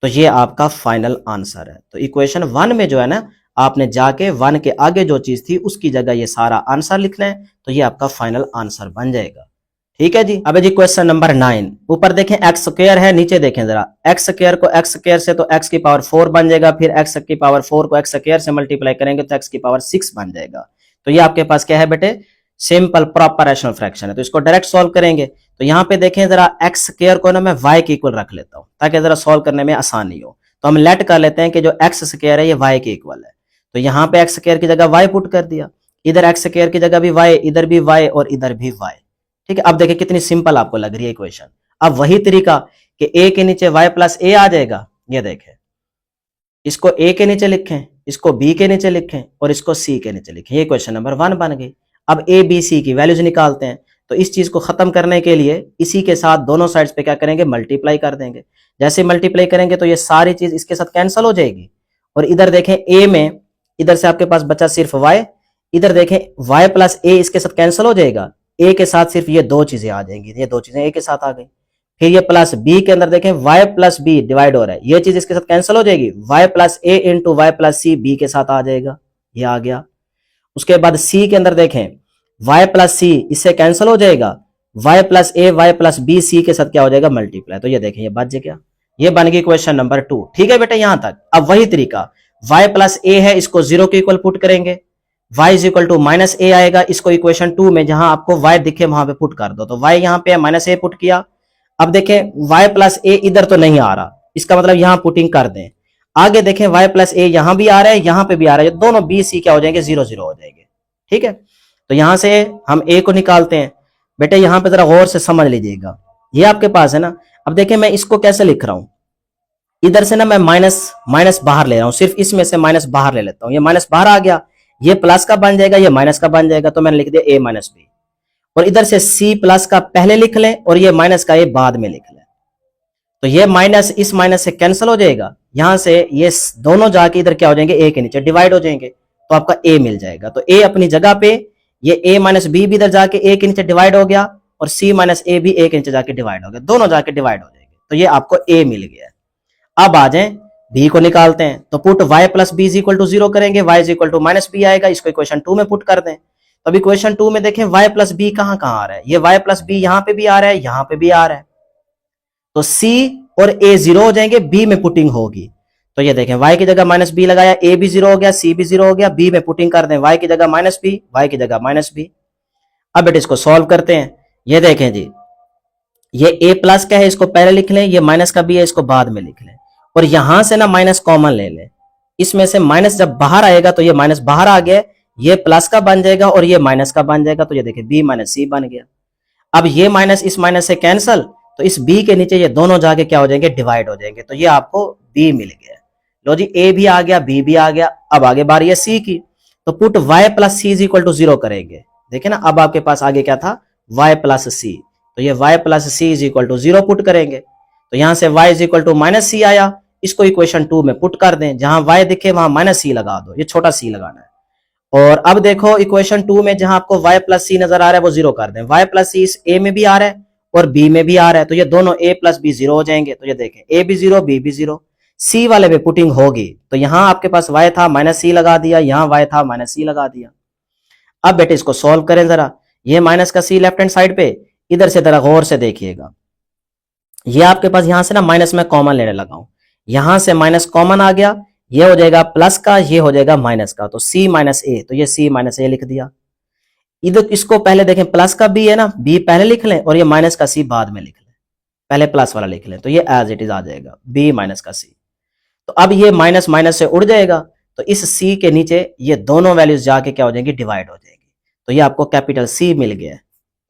तो ये आपका फाइनल आंसर है। तो इक्वेशन 1 में जो है ना, आपने जाके 1 के आगे जो चीज थी उसकी जगह ये सारा आंसर लिखना है, तो ये आपका फाइनल आंसर बन जाएगा। ठीक है जी। अब जी क्वेश्चन नंबर 9, ऊपर देखें एक्स स्क्वायर है, नीचे देखें जरा, एक्स स्क्वायर को एक्स स्क्वायर से तो एक्स की पावर 4 बन जाएगा, फिर एक्स की पावर 4 को एक्स स्क्वायर से मल्टीप्लाई करेंगे तो एक्स की पावर 6 बन जाएगा। तो ये आपके पास क्या है बेटे? सिंपल प्रॉपर रैशनल फ्रैक्शन है। तो इसको डायरेक्ट सॉल्व करेंगे, तो यहाँ पे देखें जरा, एक्स स्क्वायर को ना मैं वाई के इक्वल रख लेता हूँ ताकि जरा सॉल्व करने में आसानी हो। तो हम लेट कर लेते हैं कि जो एक्स स्क्वायर है ये वाई के इक्वल है, तो यहाँ पे एक्स स्क्वायर की जगह वाई पुट कर दिया, इधर एक्स स्क्वायर की जगह भी वाई, इधर भी वाई और इधर भी वाई। ठीक है, अब देखिए कितनी सिंपल आपको लग रही है इक्वेशन। अब वही तरीका कि ए के नीचे वाई प्लस ए आ जाएगा, ये देखें, इसको ए के नीचे लिखें, इसको बी के नीचे लिखें और इसको सी के नीचे लिखें, ये क्वेश्चन नंबर 1 बन गई। अब ए बी सी की वैल्यूज निकालते हैं, तो इस चीज को खत्म करने के लिए इसी के साथ दोनों साइड्स पे क्या करेंगे? मल्टीप्लाई कर देंगे। जैसे मल्टीप्लाई करेंगे तो ये सारी चीज इसके साथ कैंसिल हो जाएगी, और इधर देखें ए में, इधर से आपके पास बचा सिर्फ वाई, इधर देखें वाई प्लस ए इसके साथ कैंसिल हो जाएगा, ए के साथ सिर्फ ये दो चीजें आ जाएंगी, ये दो चीजें ए के साथ आ गई। फिर ये प्लस बी के अंदर देखें वाई प्लस बी डिवाइड हो रहा है, ये चीज इसके साथ कैंसिल हो जाएगी, Y plus A into Y plus C B के साथ आ जाएगा, ये आ गया। उसके बाद सी के अंदर देखें वाई प्लस सी इससे कैंसिल हो जाएगा, वाई प्लस ए वाई प्लस बी सी के साथ क्या हो जाएगा? मल्टीप्लाई। तो ये देखें ये बच गया, ये बन गई क्वेश्चन नंबर 2। ठीक है बेटा, यहां तक। अब वही तरीका, वाई प्लस ए है, इसको 0 के इक्वल पुट करेंगे, y is equal to minus A आएगा, इसको इक्वेशन 2 में जहां आपको y दिखे वहां पे पुट कर दो, तो y यहां पे माइनस ए पुट किया। अब देखें y प्लस ए इधर तो नहीं आ रहा, इसका मतलब यहां पुटिंग कर दें। आगे देखें y प्लस ए यहां भी आ रहा है, यहां पे भी आ रहा है, दोनों बी सी क्या हो जाएंगे? 0 0 हो जाएंगे। ठीक है, तो यहां से हम a को निकालते हैं। बेटे यहां पे जरा गौर से समझ लीजिएगा, ये आपके पास है ना। अब देखें मैं इसको कैसे लिख रहा हूं, इधर से ना मैं माइनस बाहर ले रहा हूं, सिर्फ इसमें से माइनस बाहर ले लेता हूं, ये माइनस बाहर आ गया, ये प्लस का बन जाएगा, ये माइनस का बन जाएगा, तो मैंने लिख दिया a माइनस बी। और इधर से c प्लस का पहले लिख लें और ये माइनस का a बाद में लिख लें, तो ये माइनस इस माइनस से कैंसिल हो जाएगा, यहां से ये दोनों जाके इधर क्या हो जाएंगे? a के नीचे डिवाइड हो जाएंगे, तो आपका a मिल जाएगा। तो a अपनी जगह पे, ये a माइनस बी भी इधर जाके a के नीचे डिवाइड हो गया, और c माइनस ए भी a के नीचे जाके डिवाइड हो गया, दोनों जाके डिवाइड हो जाएंगे, तो ये आपको a मिल गया। अब आ जाए b को निकालते हैं, तो put y plus b is equal to 0 करेंगे, y is equal to minus b आएगा, इसको इक्वेशन 2 में पुट कर दें। तो अभी इक्वेशन 2 में देखें y प्लस बी कहां कहां आ रहा है, ये y प्लस बी यहां पे भी आ रहा है, यहां पे भी आ रहा है, तो c और a 0 हो जाएंगे, b में पुटिंग होगी। तो ये देखें y की जगह माइनस बी लगाया, a भी 0 हो गया, c भी 0 हो गया, b में पुटिंग कर दें, y की जगह माइनस बी, y की जगह माइनस बी। अब बेटे इसको सॉल्व करते हैं, ये देखें जी, ये a प्लस का है, इसको पहले लिख लें, ये माइनस का भी है, इसको बाद में लिख लें, और यहां से ना माइनस कॉमन ले लें, इसमें से माइनस जब बाहर आएगा तो ये माइनस बाहर आ गया, ये प्लस का बन जाएगा और ये माइनस का बन जाएगा, तो ये देखिए b माइनस सी बन गया। अब ये माइनस इस माइनस से कैंसल, तो इस b के नीचे ये दोनों जाके क्या हो जाएंगे? डिवाइड हो जाएंगे, तो ये आपको b मिल गया। लो जी, a भी आ गया, b भी आ गया। अब आगे बारी है c की, तो put y plus C is equal to 0 करेंगे। देखे ना, अब आपके पास आगे क्या था? y प्लस सी, तो ये y plus C is equal to 0 put करेंगे, तो यहां से y is equal to minus C आया, इसको इक्वेशन 2 में पुट कर दें, जहां y दिखे वहां माइनस सी लगा दो, ये छोटा c लगाना है। और अब देखो इक्वेशन 2 में जहां आपको y प्लस सी नजर आ रहा है वो 0 कर दें, y प्लस सी इस a में भी आ रहा है और b में भी आ रहा है, तो ये दोनों a प्लस b 0 हो जाएंगे। तो ये देखें a भी 0 b भी 0, c वाले में पुटिंग होगी, तो यहां आपके पास y था माइनस सी लगा दिया, यहां y था माइनस सी लगा दिया। अब बेटे इसको सॉल्व करें जरा, ये माइनस का c लेफ्ट हैंड साइड पे, इधर से जरा गौर से देखिएगा, ये आपके पास यहां से ना माइनस में कॉमन लेने लगा हूं, यहां से माइनस कॉमन आ गया, ये हो जाएगा प्लस का, ये हो जाएगा माइनस का, तो c माइनस ए, तो ये c माइनस ए लिख दिया। इधर इसको पहले देखें, प्लस का b है ना, b पहले लिख लें और ये माइनस का c बाद में लिख लें, पहले प्लस वाला लिख लें, तो ये एज इट इज आ जाएगा b माइनस का c। तो अब ये माइनस माइनस से उड़ जाएगा, तो इस c के नीचे ये दोनों वैल्यूज जाके क्या हो जाएंगी? डिवाइड हो जाएगी, तो ये आपको कैपिटल C मिल गया।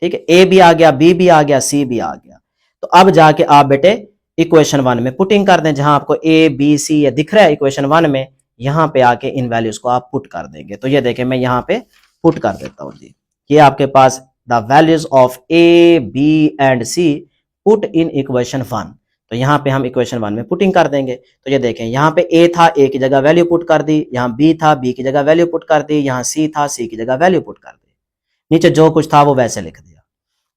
ठीक है, a भी आ गया, b भी आ गया, c भी आ गया। तो अब जाके आप बेटे इक्वेशन 1 में पुटिंग कर दें, जहां आपको ए बी सी ये दिख रहा है इक्वेशन 1 में, यहां पे आके इन वैल्यूज को आप पुट कर देंगे। तो ये देखें मैं यहां पे पुट कर देता हूं जी, ये आपके पास the values of A B and C put in equation 1। तो यहाँ पे हम इक्वेशन 1 में पुटिंग कर देंगे। तो ये देखें यहाँ पे ए था, ए की जगह वैल्यू पुट कर दी, यहाँ बी था, बी की जगह वैल्यू पुट कर दी, यहाँ सी था, सी की जगह वैल्यू पुट कर दी, नीचे जो कुछ था वो वैसे लिख दिया।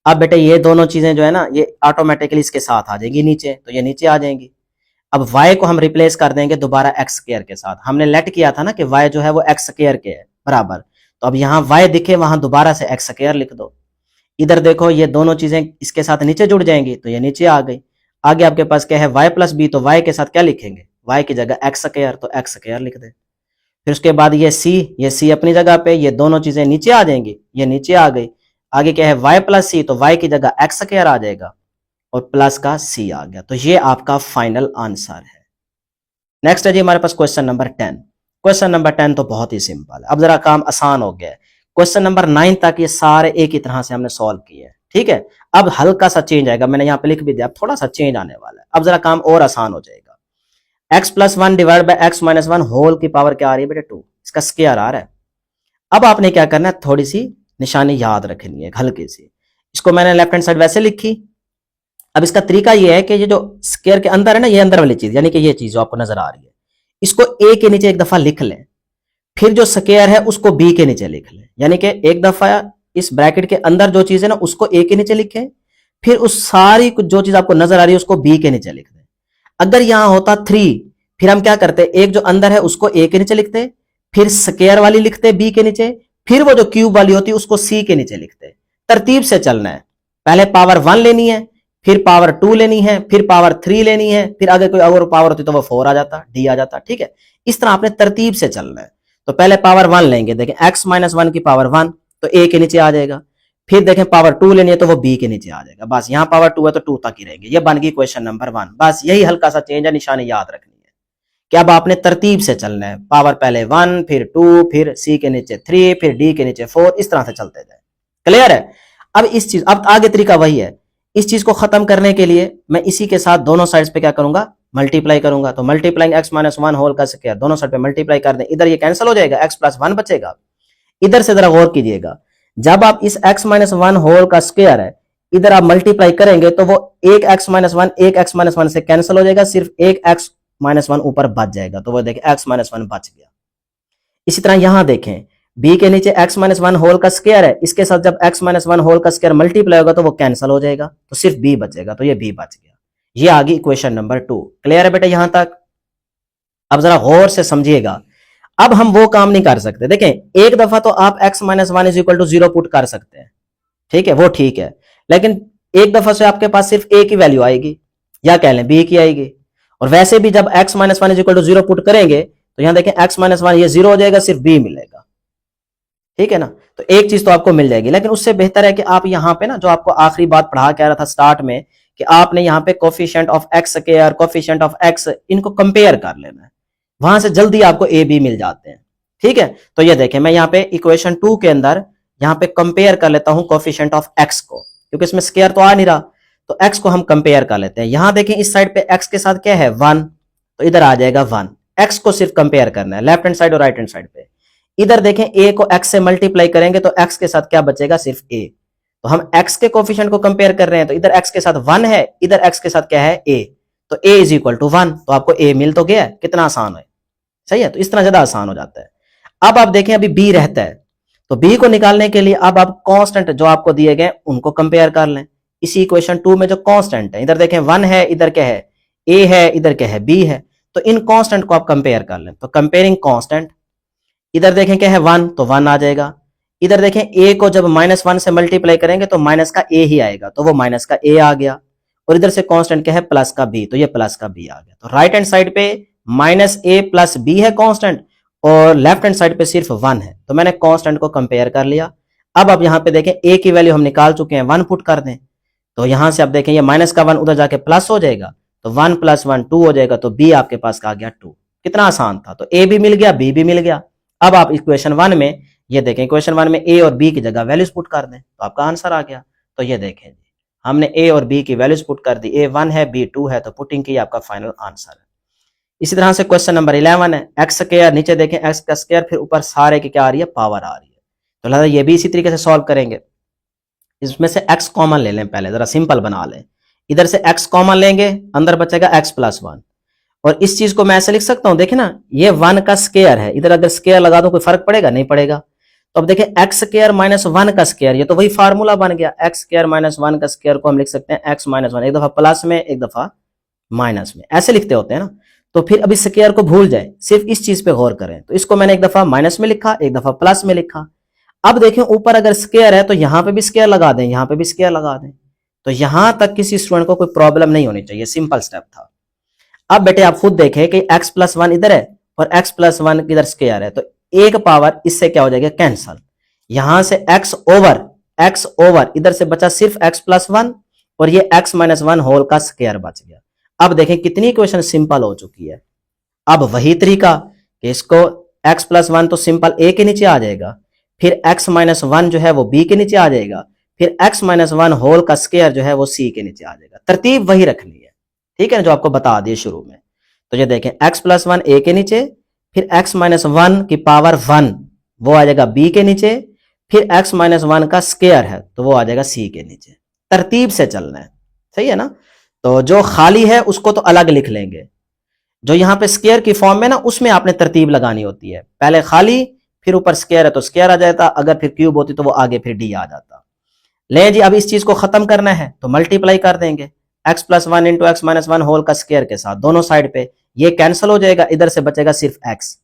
अब बेटे ये दोनों चीजें जो है ना ये ऑटोमेटिकली इसके साथ आ जाएंगी नीचे, तो ये नीचे आ जाएंगी। अब y को हम रिप्लेस कर देंगे दोबारा x स्क्वायर के साथ। हमने लेट किया था ना कि y जो है वो x स्क्वायर के है बराबर, तो अब यहाँ y दिखे वहां दोबारा से x स्क्वायर लिख दो। इधर देखो ये दोनों चीजें इसके साथ नीचे जुड़ जाएंगी, तो ये नीचे आ गई। आगे आपके पास क्या है y प्लस बी, तो y के साथ क्या लिखेंगे, y की जगह x स्क्वायर, तो x स्क्वायर लिख दे। फिर उसके बाद ये c अपनी जगह पे, ये दोनों चीजें नीचे आ जाएंगी, ये नीचे आ गई। आगे क्या है y प्लस सी, तो y की जगह x स्क्वायर आ जाएगा और प्लस का c आ गया। तो ये आपका फाइनल आंसर है। नेक्स्ट है जी हमारे पास क्वेश्चन नंबर 10। क्वेश्चन नंबर 10 तो बहुत ही सिंपल है, अब जरा काम आसान हो गया है। क्वेश्चन नंबर 9 तक ये सारे एक ही तरह से हमने सॉल्व किए हैं, ठीक है। अब हल्का सा चेंज आएगा, मैंने यहाँ पे लिख भी दिया, थोड़ा सा चेंज आने वाला है, अब जरा काम और आसान हो जाएगा। x plus 1 divide by x minus 1 whole की पावर क्या आ रही है बेटे 2, इसका स्क्वायर आ रहा है। अब आपने क्या करना है, थोड़ी सी निशानी याद रखनी है हल्की सी। इसको मैंने लेफ्ट हैंड साइड वैसे लिखी। अब इसका तरीका ये है कि ये जो स्क्वायर के अंदर है ना, ये अंदर वाली चीज यानी कि ये चीज जो आपको नजर आ रही है, इसको a के नीचे एक दफा लिख लें, फिर जो स्क्वायर है उसको b के नीचे लिख लें। यानी कि एक दफा इस ब्रैकेट के अंदर जो चीज है ना उसको a के नीचे लिखें, फिर उस सारी जो चीज आपको नजर आ रही है उसको b के नीचे लिख दें। अगर यहां होता 3, फिर हम क्या करते, एक जो अंदर है उसको a के नीचे लिखते, फिर स्क्वायर वाली लिखते b के नीचे, फिर वो जो क्यूब वाली होती है उसको c के नीचे लिखते। तरतीब से चलना है, पहले पावर 1 लेनी है, फिर पावर 2 लेनी है, फिर पावर 3 लेनी है, फिर आगे कोई और पावर होती तो वो 4 आ जाता, d आ जाता, ठीक है। इस तरह आपने तरतीब से चलना है। तो पहले पावर 1 लेंगे, देखें x माइनस 1 की पावर 1 तो a के नीचे आ जाएगा, फिर देखें पावर 2 लेनी है तो वो b के नीचे आ जाएगा। बस यहां पावर 2 है तो 2 तक ही रहेंगे। ये बन गई क्वेश्चन नंबर 1। बस यही हल्का सा चेंज है, निशानी याद रखनी है कि अब आपने तरतीब से चलना है, पावर पहले 1 फिर 2 फिर c के नीचे 3 फिर d के नीचे 4, इस तरह से चलते जाए। क्लियर है। अब इस चीज, अब आगे तरीका वही है। इस चीज को खत्म करने के लिए मैं इसी के साथ दोनों साइड्स पे क्या करूंगा, मल्टीप्लाई करूंगा। तो मल्टीप्लाइंग x माइनस 1 होल का स्क्वायर, दोनों साइड पे मल्टीप्लाई कर दें, इधर ये कैंसिल हो जाएगा, x प्लस 1 बचेगा। इधर से जरा गौर कीजिएगा, जब आप इस x माइनस 1 होल का स्क्वायर है इधर आप मल्टीप्लाई करेंगे तो वो एक x माइनस 1 एक x माइनस 1 से कैंसिल हो जाएगा, सिर्फ एक x माइनस 1 ऊपर बच जाएगा। तो वो देखिए x माइनस 1 बच गया। इसी तरह यहां देखें, b के नीचे x माइनस 1 होल का स्क्वायर है, इसके साथ जब x माइनस 1 होल का स्क्वायर मल्टीप्लाई होगा तो वो कैंसिल हो जाएगा, तो सिर्फ b बचेगा, तो ये b बच गया। ये आ गई इक्वेशन नंबर 2। क्लियर है बेटा यहां तक। अब जरा गौर से समझिएगा, अब हम वो काम नहीं कर सकते। देखें एक दफा तो आप x minus 1 is equal to 0 put कर सकते हैं, ठीक है, वो ठीक है, लेकिन एक दफा से आपके पास सिर्फ a की वैल्यू आएगी या कह लें b की आएगी। और वैसे भी जब x minus 1 is equal to 0 put करेंगे तो यहां देखें x माइनस 1 ये 0 हो जाएगा, सिर्फ b मिलेगा, ठीक है ना। तो एक चीज तो आपको मिल जाएगी, लेकिन उससे बेहतर है कि आप यहाँ पे ना जो आपको आखिरी बात पढ़ा के आ रहा था स्टार्ट में कि आपने यहाँ पे coefficient of x square coefficient of x इनको कंपेयर कर लेना है, वहां से जल्दी आपको a b मिल जाते हैं, ठीक है। तो ये देखें मैं यहाँ पे इक्वेशन 2 के अंदर यहाँ पे कंपेयर कर लेता हूं कोफिशिएंट ऑफ x को, क्योंकि इसमें स्क्वायर तो आ नहीं रहा, तो x को हम कंपेयर कर लेते हैं। यहां देखें इस साइड पे x के साथ क्या है 1, तो इधर आ जाएगा 1। x को सिर्फ कंपेयर करना है लेफ्ट हैंड साइड और राइट हैंड साइड पे। इधर देखें a को x से मल्टीप्लाई करेंगे तो x के साथ क्या बचेगा, सिर्फ a। तो हम x के कोफिशिएंट को कंपेयर कर रहे हैं, तो इधर x के साथ 1 है, इधर x के साथ क्या है a, तो a इज इक्वल टू 1, तो आपको a मिल तो गया। कितना आसान है, सही है। तो इस तरह ज्यादा आसान हो जाता है। अब आप देखें अभी b रहता है, तो b को निकालने के लिए अब आप कांस्टेंट जो आपको दिए गए उनको कंपेयर कर लें। इसी इक्वेशन 2 में जो कांस्टेंट है, इधर देखें 1 है, इधर क्या है a है, इधर क्या है b है, तो इन कांस्टेंट को आप कंपेयर कर लें। तो कंपेयरिंग कांस्टेंट, इधर देखें क्या है 1, तो 1 आ जाएगा। इधर देखें a को जब -1 से मल्टीप्लाई करेंगे तो माइनस का a ही आएगा, तो वो माइनस का a आ गया। और इधर से कांस्टेंट क्या है प्लस का b, तो ये प्लस का b आ गया। तो राइट हैंड साइड पे -a प्लस b है कांस्टेंट, और लेफ्ट हैंड साइड पे सिर्फ 1 है, तो मैंने कांस्टेंट को कंपेयर कर लिया। अब आप यहाँ पे देखें a की वैल्यू हम निकाल चुके हैं, 1 पुट कर दें, तो यहां से आप देखें ये माइनस का 1 उधर जाके प्लस हो जाएगा, तो 1 + 1 2 हो जाएगा, तो b आपके पास आ गया 2। कितना आसान था। तो a भी मिल गया, b भी मिल गया। अब आप इक्वेशन 1 में ये देखें, इक्वेशन 1 में a और b की जगह वैल्यूज पुट कर दें, तो आपका आंसर आ गया। तो ये देखें जी, हमने ए और बी की वैल्यूज पुट कर दी, ए 1 है बी 2 है, तो पुटिंग की आपका फाइनल आंसर है। इसी तरह से क्वेश्चन नंबर 11 है, एक्स स्क्वायर, नीचे देखें एक्स का स्क्वायर, फिर ऊपर सारे की क्या आ रही है, पावर आ रही है। तो लिहाजा ये भी इसी तरीके से सॉल्व करेंगे। इसमें से एक्स कॉमन ले लें, पहले जरा सिंपल बना लें। इधर से एक्स कॉमन लेंगे, अंदर बचेगा एक्स प्लस 1, और इस चीज को मैं ऐसे लिख सकता हूं, देखिए ना, ये 1 का स्क्वायर है, इधर अगर स्क्वायर लगा दो कोई फर्क पड़ेगा, नहीं पड़ेगा। तो अब देखिए एक्स स्क्वायर माइनस 1 का स्क्वायर, ये तो वही फार्मूला बन गया, एक्स स्क्वायर माइनस 1 का स्क्वायर को हम लिख सकते हैं एक्स माइनस 1, एक दफा प्लस में एक दफा माइनस में, ऐसे लिखते होते हैं ना। तो फिर अभी स्क्वायर को भूल जाए, सिर्फ इस चीज पे गौर करें। तो इसको मैंने एक दफा माइनस में लिखा, एक दफा प्लस में लिखा। अब देखें ऊपर अगर स्क्वायर है तो यहां पे भी स्क्वायर लगा दें, यहां पे भी स्क्वायर लगा दें, तो यहां तक किसी स्टूडेंट को कोई प्रॉब्लम नहीं होनी चाहिए, सिंपल स्टेप था। अब बेटे आप खुद देखें कि x प्लस 1 इधर है और x प्लस 1 इधर स्क्वायर है, तो एक पावर इससे क्या हो जाएगा, कैंसल। यहां से x ओवर इधर से बचा सिर्फ x प्लस 1 और ये x माइनस 1 होल का स्क्वायर बच गया। अब देखें कितनी इक्वेशन सिंपल हो चुकी है। अब वही तरीका कि इसको x प्लस 1 तो सिंपल a के नीचे आ जाएगा, फिर x माइनस 1 जो है वो b के नीचे आ जाएगा, फिर x माइनस 1 होल का स्क्वायर जो है वो c के नीचे आ जाएगा। तरतीब वही रखनी है, ठीक है ना, जो आपको बता दिए शुरू में। तो ये देखें x प्लस 1 a के नीचे, फिर x माइनस 1 की पावर 1 वो आ जाएगा b के नीचे, फिर x माइनस 1 का स्क्वायर है तो वो आ जाएगा c के नीचे। तरतीब से चलना है, सही है ना। तो जो खाली है उसको तो अलग लिख लेंगे, जो यहां पे स्क्वायर की फॉर्म में ना उसमें आपने तरतीब लगानी होती है, पहले खाली फिर ऊपर स्क्वायर है तो स्क्वायर आ जाता, अगर फिर क्यूब होती तो वो आगे फिर डी आ जाता। ले जी, अब इस चीज को खत्म करना है तो मल्टीप्लाई कर देंगे x plus 1 into x minus 1 whole का स्क्वायर के साथ, दोनों साइड पे ये कैंसिल हो जाएगा, इधर से बचेगा सिर्फ x।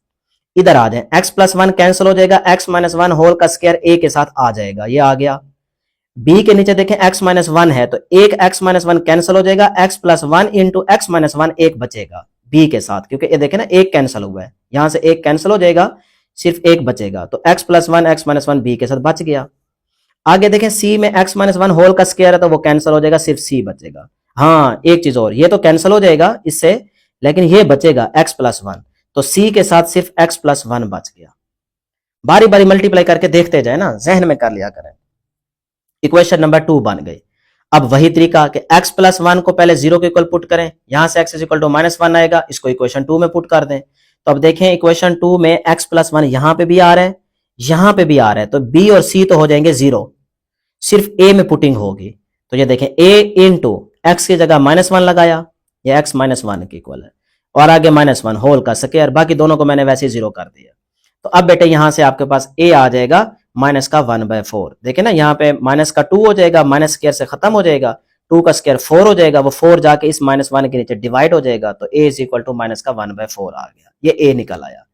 इधर आ जाए, x प्लस 1 कैंसिल हो जाएगा, x माइनस 1 होल का स्क्वायर a के साथ आ जाएगा, ये आ गया। b के नीचे देखें x माइनस 1 है तो एक x माइनस 1 कैंसिल हो जाएगा, x plus 1 into x minus 1 एक बचेगा b के साथ, क्योंकि ये देखें ना एक कैंसिल हुआ है, यहां से एक कैंसिल हो जाएगा, सिर्फ एक बचेगा, तो x plus 1 x minus 1 b के साथ बच गया। आगे देखें c में x माइनस 1 होल का स्क्वायर है तो वो कैंसिल हो जाएगा, सिर्फ c बचेगा। हाँ, एक चीज और, ये तो कैंसिल हो जाएगा इससे, लेकिन ये बचेगा x प्लस 1, तो c के साथ सिर्फ x प्लस 1 बच गया। बारी बारी मल्टीप्लाई करके देखते जाए ना, जहन में कर लिया करें। इक्वेशन नंबर 2 बन गई। अब वही तरीका कि x प्लस 1 को पहले 0 के इक्वल पुट करें, यहां से x is equal to minus 1 आएगा, इसको इक्वेशन 2 में पुट कर दें। तो अब देखें इक्वेशन 2 में x प्लस 1 यहां पे भी आ रहा है, यहां पे भी आ रहा है, तो b और c तो हो जाएंगे 0, सिर्फ a में पुटिंग होगी। तो ये देखें a इंटू एक्स की जगह माइनस 1 लगाया, ये x माइनस 1 के इक्वल है, और आगे माइनस 1 होल का स्क्वायर, बाकी दोनों को मैंने वैसे ही 0 कर दिया। तो अब बेटे यहां से आपके पास a आ जाएगा माइनस का 1/4, देखें ना यहाँ पे माइनस का 2 हो जाएगा, माइनस स्क्वायर से खत्म हो जाएगा, 2 का स्क्वायर 4 हो जाएगा, वो 4 जाके इस माइनस 1 के नीचे डिवाइड हो जाएगा, तो a is equal to minus का 1/4 आ गया, ये a निकल आया।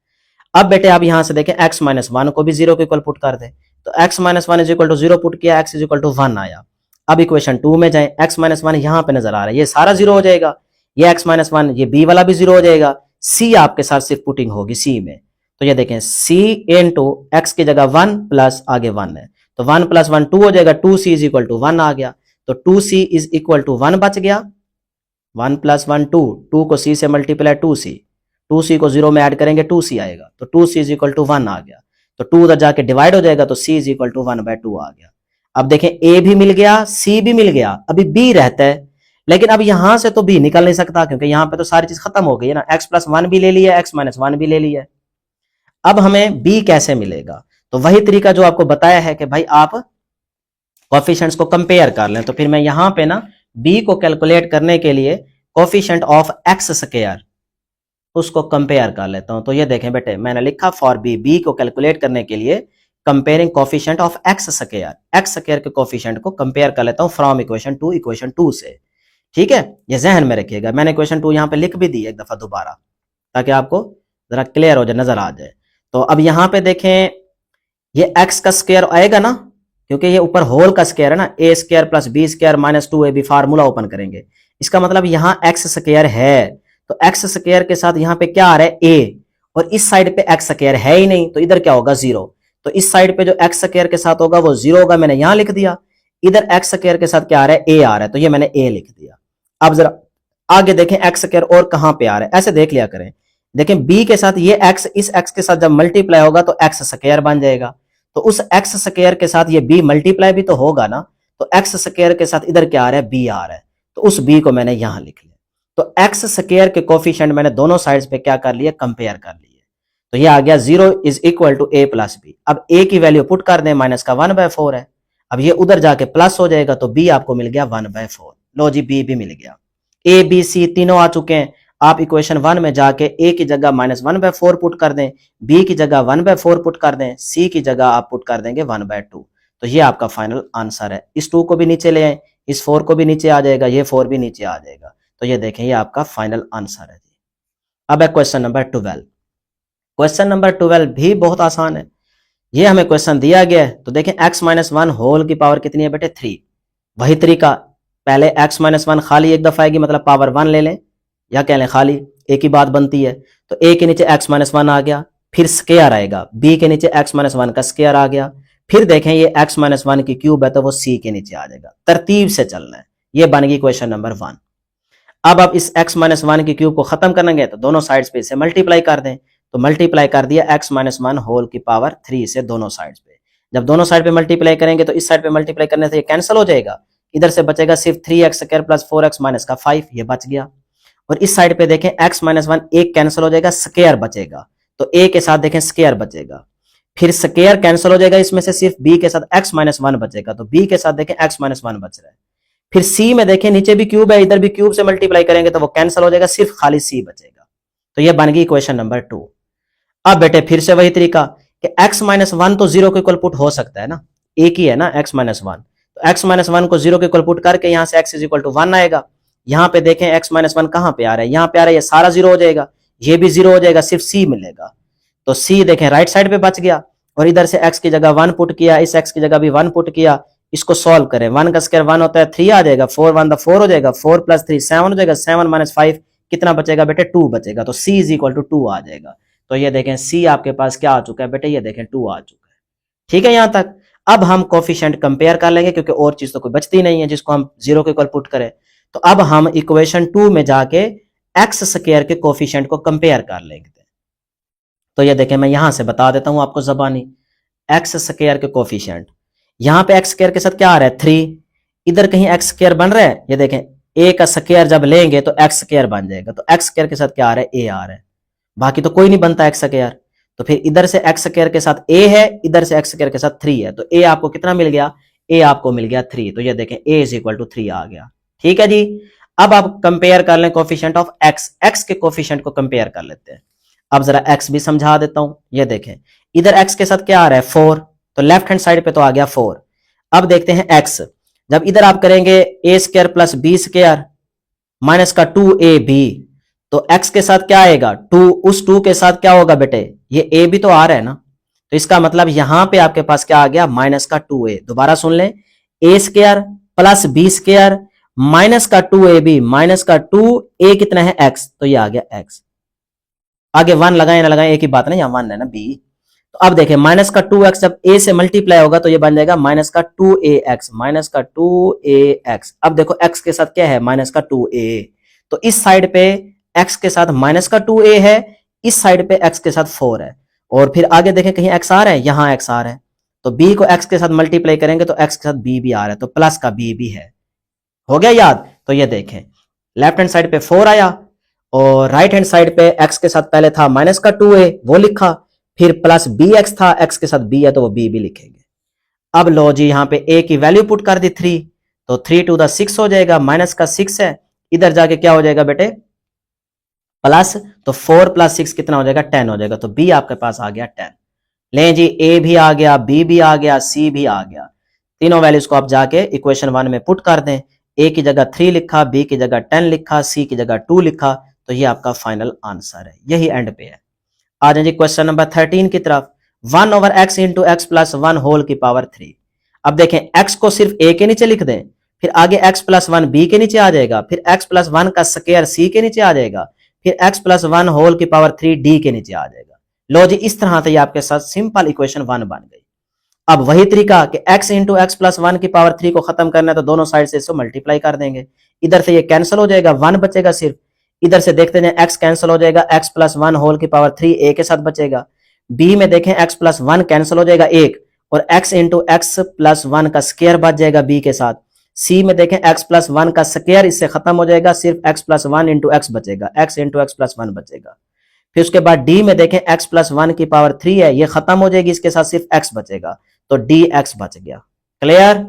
अब बेटे आप यहां से देखें x माइनस 1 को भी 0 के इक्वल पुट कर दे, तो x minus 1 is equal to 0 put किया, x इज इक्वल टू 1 आया। अब इक्वेशन 2 में जाए, x माइनस 1 यहां पे नजर आ रहा है, ये सारा 0 हो जाएगा, ये x माइनस 1, ये b वाला भी 0 हो जाएगा, c आपके साथ सिर्फ पुटिंग होगी c में। तो ये देखें c इंटू एक्स की जगह 1 प्लस आगे 1 है, तो 1 प्लस 1 2 हो जाएगा, 2c इज इक्वल टू 1 आ गया, तो 2c इज इक्वल टू 1 बच गया। 1 प्लस 1 2, 2 को c से मल्टीप्लाई 2c को 0 में ऐड करेंगे 2c आएगा, तो 2c इज इक्वल टू 1 आ गया, तो 2 उधर जाके डिवाइड हो जाएगा, तो c इज इक्वल टू 1/2 आ गया। अब देखें a भी मिल गया, c भी मिल गया, अभी b रहता है, लेकिन अब यहां से तो b निकल नहीं सकता, क्योंकि यहां पे तो सारी चीज खत्म हो गई है ना, x प्लस 1 भी ले लिया, x माइनस 1 भी ले लिया। अब हमें b कैसे मिलेगा, तो वही तरीका जो आपको बताया है कि भाई आप कोफिशिएंट्स को कंपेयर कर लें। तो फिर मैं यहां पे ना b को कैलकुलेट करने के लिए कोफिशिएंट ऑफ x स्क्वायर उसको कंपेयर कर लेता हूं। तो ये देखें बेटे, मैंने लिखा फॉर b को कैलकुलेट करने के लिए comparing coefficient of x square के कोफिशिएंट को कंपेयर कर लेता हूं फ्रॉम इक्वेशन 2 से, ठीक है, ये जहन में रखिएगा। मैंने इक्वेशन 2 यहां पे लिख भी दी एक दफा दोबारा, ताकि आपको जरा क्लियर हो जाए, नजर आ जाए। तो अब यहां पे देखें, ये x का स्क्वायर आएगा ना, क्योंकि ये ऊपर होल का स्क्वायर है ना, a square plus b square minus 2ab, formula open करेंगे, इसका मतलब यहां x स्क्वायर है, तो x स्क्वायर के साथ यहां पे क्या आ रहा है a, और इस साइड पे x स्क्वायर है ही नहीं, तो इधर क्या होगा 0, तो इस साइड पे जो x स्क्वायर के साथ होगा वो 0 होगा, मैंने यहां लिख दिया। इधर x स्क्वायर के साथ क्या आ रहा है, a आ रहा है, तो ये मैंने a लिख दिया। अब जरा आगे देखें x स्क्वायर और कहां पे आ रहा है, ऐसे देख लिया करें। देखें b के साथ ये x इस x के साथ जब मल्टीप्लाई होगा तो x स्क्वायर बन जाएगा, तो उस x स्क्वायर के साथ ये b मल्टीप्लाई भी तो होगा ना, तो एक्स स्क्वायर के साथ इधर क्या आ रहा है, बी आ रहा है, तो उस बी को मैंने यहां लिख लिया। तो एक्स स्क्वायर के कोफिशिएंट मैंने दोनों साइड्स पे क्या कर लिया, कंपेयर कर लिए। तो ये आ गया 0 is equal to a plus b. अब ए की वैल्यू पुट कर दें, माइनस का 1/4 है। अब ये उधर जाके प्लस हो जाएगा, तो बी आपको मिल गया 1/4। लो जी, बी भी मिल गया। ए बी सी तीनों आ चुके हैं। आप इक्वेशन 1 में जाके ए की जगह -1/4 पुट कर दें, बी की जगह 1/4 पुट कर दें, सी की जगह आप पुट कर देंगे 1/2। तो ये आपका फाइनल आंसर है। इस 2 को भी नीचे ले आए, इस 4 को भी नीचे आ जाएगा, ये 4 भी नीचे आ जाएगा। तो ये देखें, ये आपका फाइनल आंसर है जी। अब है क्वेश्चन नंबर 12। क्वेश्चन नंबर 12 भी बहुत आसान है। ये हमें क्वेश्चन दिया गया है, तो देखें x-1 होल की पावर कितनी है बेटे, 3। वही तरीका, पहले x-1 खाली एक दफा आएगी, मतलब पावर 1 ले लें या कह लें खाली, एक ही बात बनती है। तो a के नीचे x-1 आ गया, फिर स्क्वायर आएगा, b के नीचे x-1 का स्क्वायर आ गया, फिर देखें ये x-1 की क्यूब है तो वो c के नीचे आ जाएगा। तरतीब से चलना है। ये बन गई क्वेश्चन नंबर 1। अब आप इस x-1 की क्यूब को खत्म करेंगे तो दोनों साइड्स पे इसे मल्टीप्लाई कर दें। तो मल्टीप्लाई कर दिया x-1 होल की पावर 3 से दोनों साइड्स पे। जब दोनों साइड पे मल्टीप्लाई करेंगे तो इस साइड पे मल्टीप्लाई करने से ये कैंसिल हो जाएगा, इधर से बचेगा सिर्फ 3x² प्लस 4x माइनस का 5, ये बच गया। और इस साइड पे देखें x-1 एक कैंसिल हो जाएगा, स्क्वायर बचेगा, तो a के साथ देखें स्क्वायर बचेगा, फिर स्क्वायर कैंसिल हो जाएगा, इसमें से सिर्फ b के साथ x-1 बचेगा, तो b के साथ देखें x-1 बच रहा है। फिर c में देखें नीचे भी क्यूब है, इधर भी क्यूब से मल्टीप्लाई करेंगे तो वो कैंसिल हो जाएगा, सिर्फ खाली c बचेगा। तो ये बन गई क्वेश्चन नंबर 2। अब बेटे फिर से वही तरीका कि x-1 तो 0 के इक्वल पुट हो सकता है ना, एक ही है ना x-1, तो x-1 को 0 के इक्वल पुट करके यहां से x इज इक्वल टू 1 आएगा। यहां पे देखें x-1 कहां पे आ रहा है, यहां पे आ रहा है, ये सारा 0 हो जाएगा, ये भी 0 हो जाएगा, सिर्फ c मिलेगा। तो c देखें राइट साइड पे बच गया, और इधर से x की जगह 1 पुट किया, इस x की जगह भी 1 पुट किया। इसको सॉल्व करें, 1 का स्क्वायर 1 होता है, 3 आ जाएगा, 4 1 4 हो जाएगा, 4 प्लस 3 7 हो जाएगा, 7 माइनस 5 कितना बचेगा बेटे, 2 बचेगा। तो c इज इक्वल टू 2 आ जाएगा। तो ये देखें c आपके पास क्या आ चुका है बेटे, ये देखें 2 आ चुका है। ठीक है यहां तक। अब हम कोफिशिएंट कंपेयर कर लेंगे, क्योंकि और चीज तो कोई बचती नहीं है जिसको हम 0 के इक्वल पुट करें। तो अब हम इक्वेशन 2 में जाके एक्स स्क्वायर के कोफिशिएंट को कंपेयर कर लेंगे। तो ये देखें, मैं यहां से बता देता हूं आपको जबानी, एक्स स्क्वायर के कोफिशिएंट, यहां पे एक्स स्क्वायर के साथ क्या आ रहा है 3, इधर कहीं एक्स स्क्वायर बन रहा है, ये देखें ए का स्क्वायर जब लेंगे तो एक्स स्क्वायर बन जाएगा, तो एक्स स्क्वायर के साथ क्या आ रहा है, ए आ रहा है, बाकी तो कोई नहीं बनता एक्स स्क्वायर। तो फिर इधर से एक्स स्क्वायर के साथ ए है, इधर से एक्स स्क्वायर के साथ 3 है, तो ए आपको कितना मिल गया, ए आपको मिल गया 3। तो ये देखें ए इज इक्वल टू 3 आ गया। ठीक है जी। अब आप कंपेयर कर लें कोफिशिएंट ऑफ एक्स, एक्स के कोफिशिएंट को कंपेयर कर लेते हैं। अब जरा एक्स भी समझा देता हूं। ये देखें इधर एक्स के साथ क्या आ रहा है 4, तो लेफ्ट हैंड साइड पे तो आ गया 4। अब देखते हैं एक्स, जब इधर आप करेंगे A square plus B square minus का 2ab, तो x के साथ क्या आएगा 2, उस 2 के साथ क्या होगा बेटे, ये a भी तो आ रहा है ना, तो इसका मतलब यहां पे आपके पास क्या आ गया माइनस का 2a। दोबारा सुन लें, a square plus b square minus का 2ab माइनस का 2a कितना है x, तो ये आ गया x। आगे 1 लगाए ना लगाए एक ही बात ना, यहाँ 1 है ना b। तो अब देखें माइनस का 2x जब a से मल्टीप्लाई होगा तो ये बन जाएगा माइनस का 2ax, माइनस का 2ax। अब देखो x के साथ क्या है माइनस का 2a, तो इस साइड पे x के साथ माइनस का 2a है, इस साइड पे x के साथ 4 है, और फिर आगे देखें कहीं x आ रहा है, यहां x आ रहा है, तो b को x के साथ मल्टीप्लाई करेंगे तो x के साथ b भी आ रहा है, तो प्लस का b भी है। हो गया याद। तो ये देखें लेफ्ट हैंड साइड पे 4 आया, और राइट हैंड साइड पे x के साथ पहले था माइनस का 2a वो लिखा, फिर प्लस bx था, x के साथ b है तो वो b भी लिखेंगे। अब लो जी यहाँ पे a की वैल्यू पुट कर दी 3, तो 3 टू द 6 हो जाएगा, माइनस का 6 है, इधर जाके क्या हो जाएगा बेटे प्लस, तो 4 प्लस 6 कितना हो जाएगा 10 हो जाएगा, तो b आपके पास आ गया 10। लें जी a भी आ गया, b भी आ गया, c भी आ गया। तीनों वैल्यूज को आप जाके इक्वेशन 1 में पुट कर दें, a की जगह 3 लिखा, b की जगह 10 लिखा, c की जगह 2 लिखा, तो ये आपका फाइनल आंसर है, यही एंड पे है। आ जाए जी क्वेश्चन नंबर 13 की तरफ, 1/x into x plus 1 whole की पावर 3। अब देखें x को सिर्फ a के नीचे लिख दें, फिर आगे x प्लस 1 b के नीचे आ जाएगा, फिर x प्लस 1 का स्क्वायर c के नीचे आ जाएगा, फिर x प्लस 1 होल की पावर 3 d के नीचे आ जाएगा। लो जी इस तरह से आपके साथ सिंपल इक्वेशन 1 बन गई। अब वही तरीका कि x इंटू एक्स प्लस 1 की पावर 3 को खत्म करना है, तो दोनों साइड से इसको मल्टीप्लाई कर देंगे, इधर से ये कैंसिल हो जाएगा, 1 बचेगा सिर्फ, इधर से देखते हैं x कैंसिल हो जाएगा, x प्लस 1 होल की पावर 3 a के साथ बचेगा, b में देखें x प्लस 1 कैंसिल हो जाएगा 1, और x into x plus one का स्क्वायर बच जाएगा b के साथ। c में देखें x प्लस वन का स्क्वायर इससे खत्म हो जाएगा, सिर्फ x plus one into x बचेगा, x into x plus one बचेगा। फिर उसके बाद d में देखें x प्लस वन की पावर 3 है, ये खत्म हो जाएगी, इसके साथ सिर्फ x बचेगा, तो dx बच गया। क्लियर।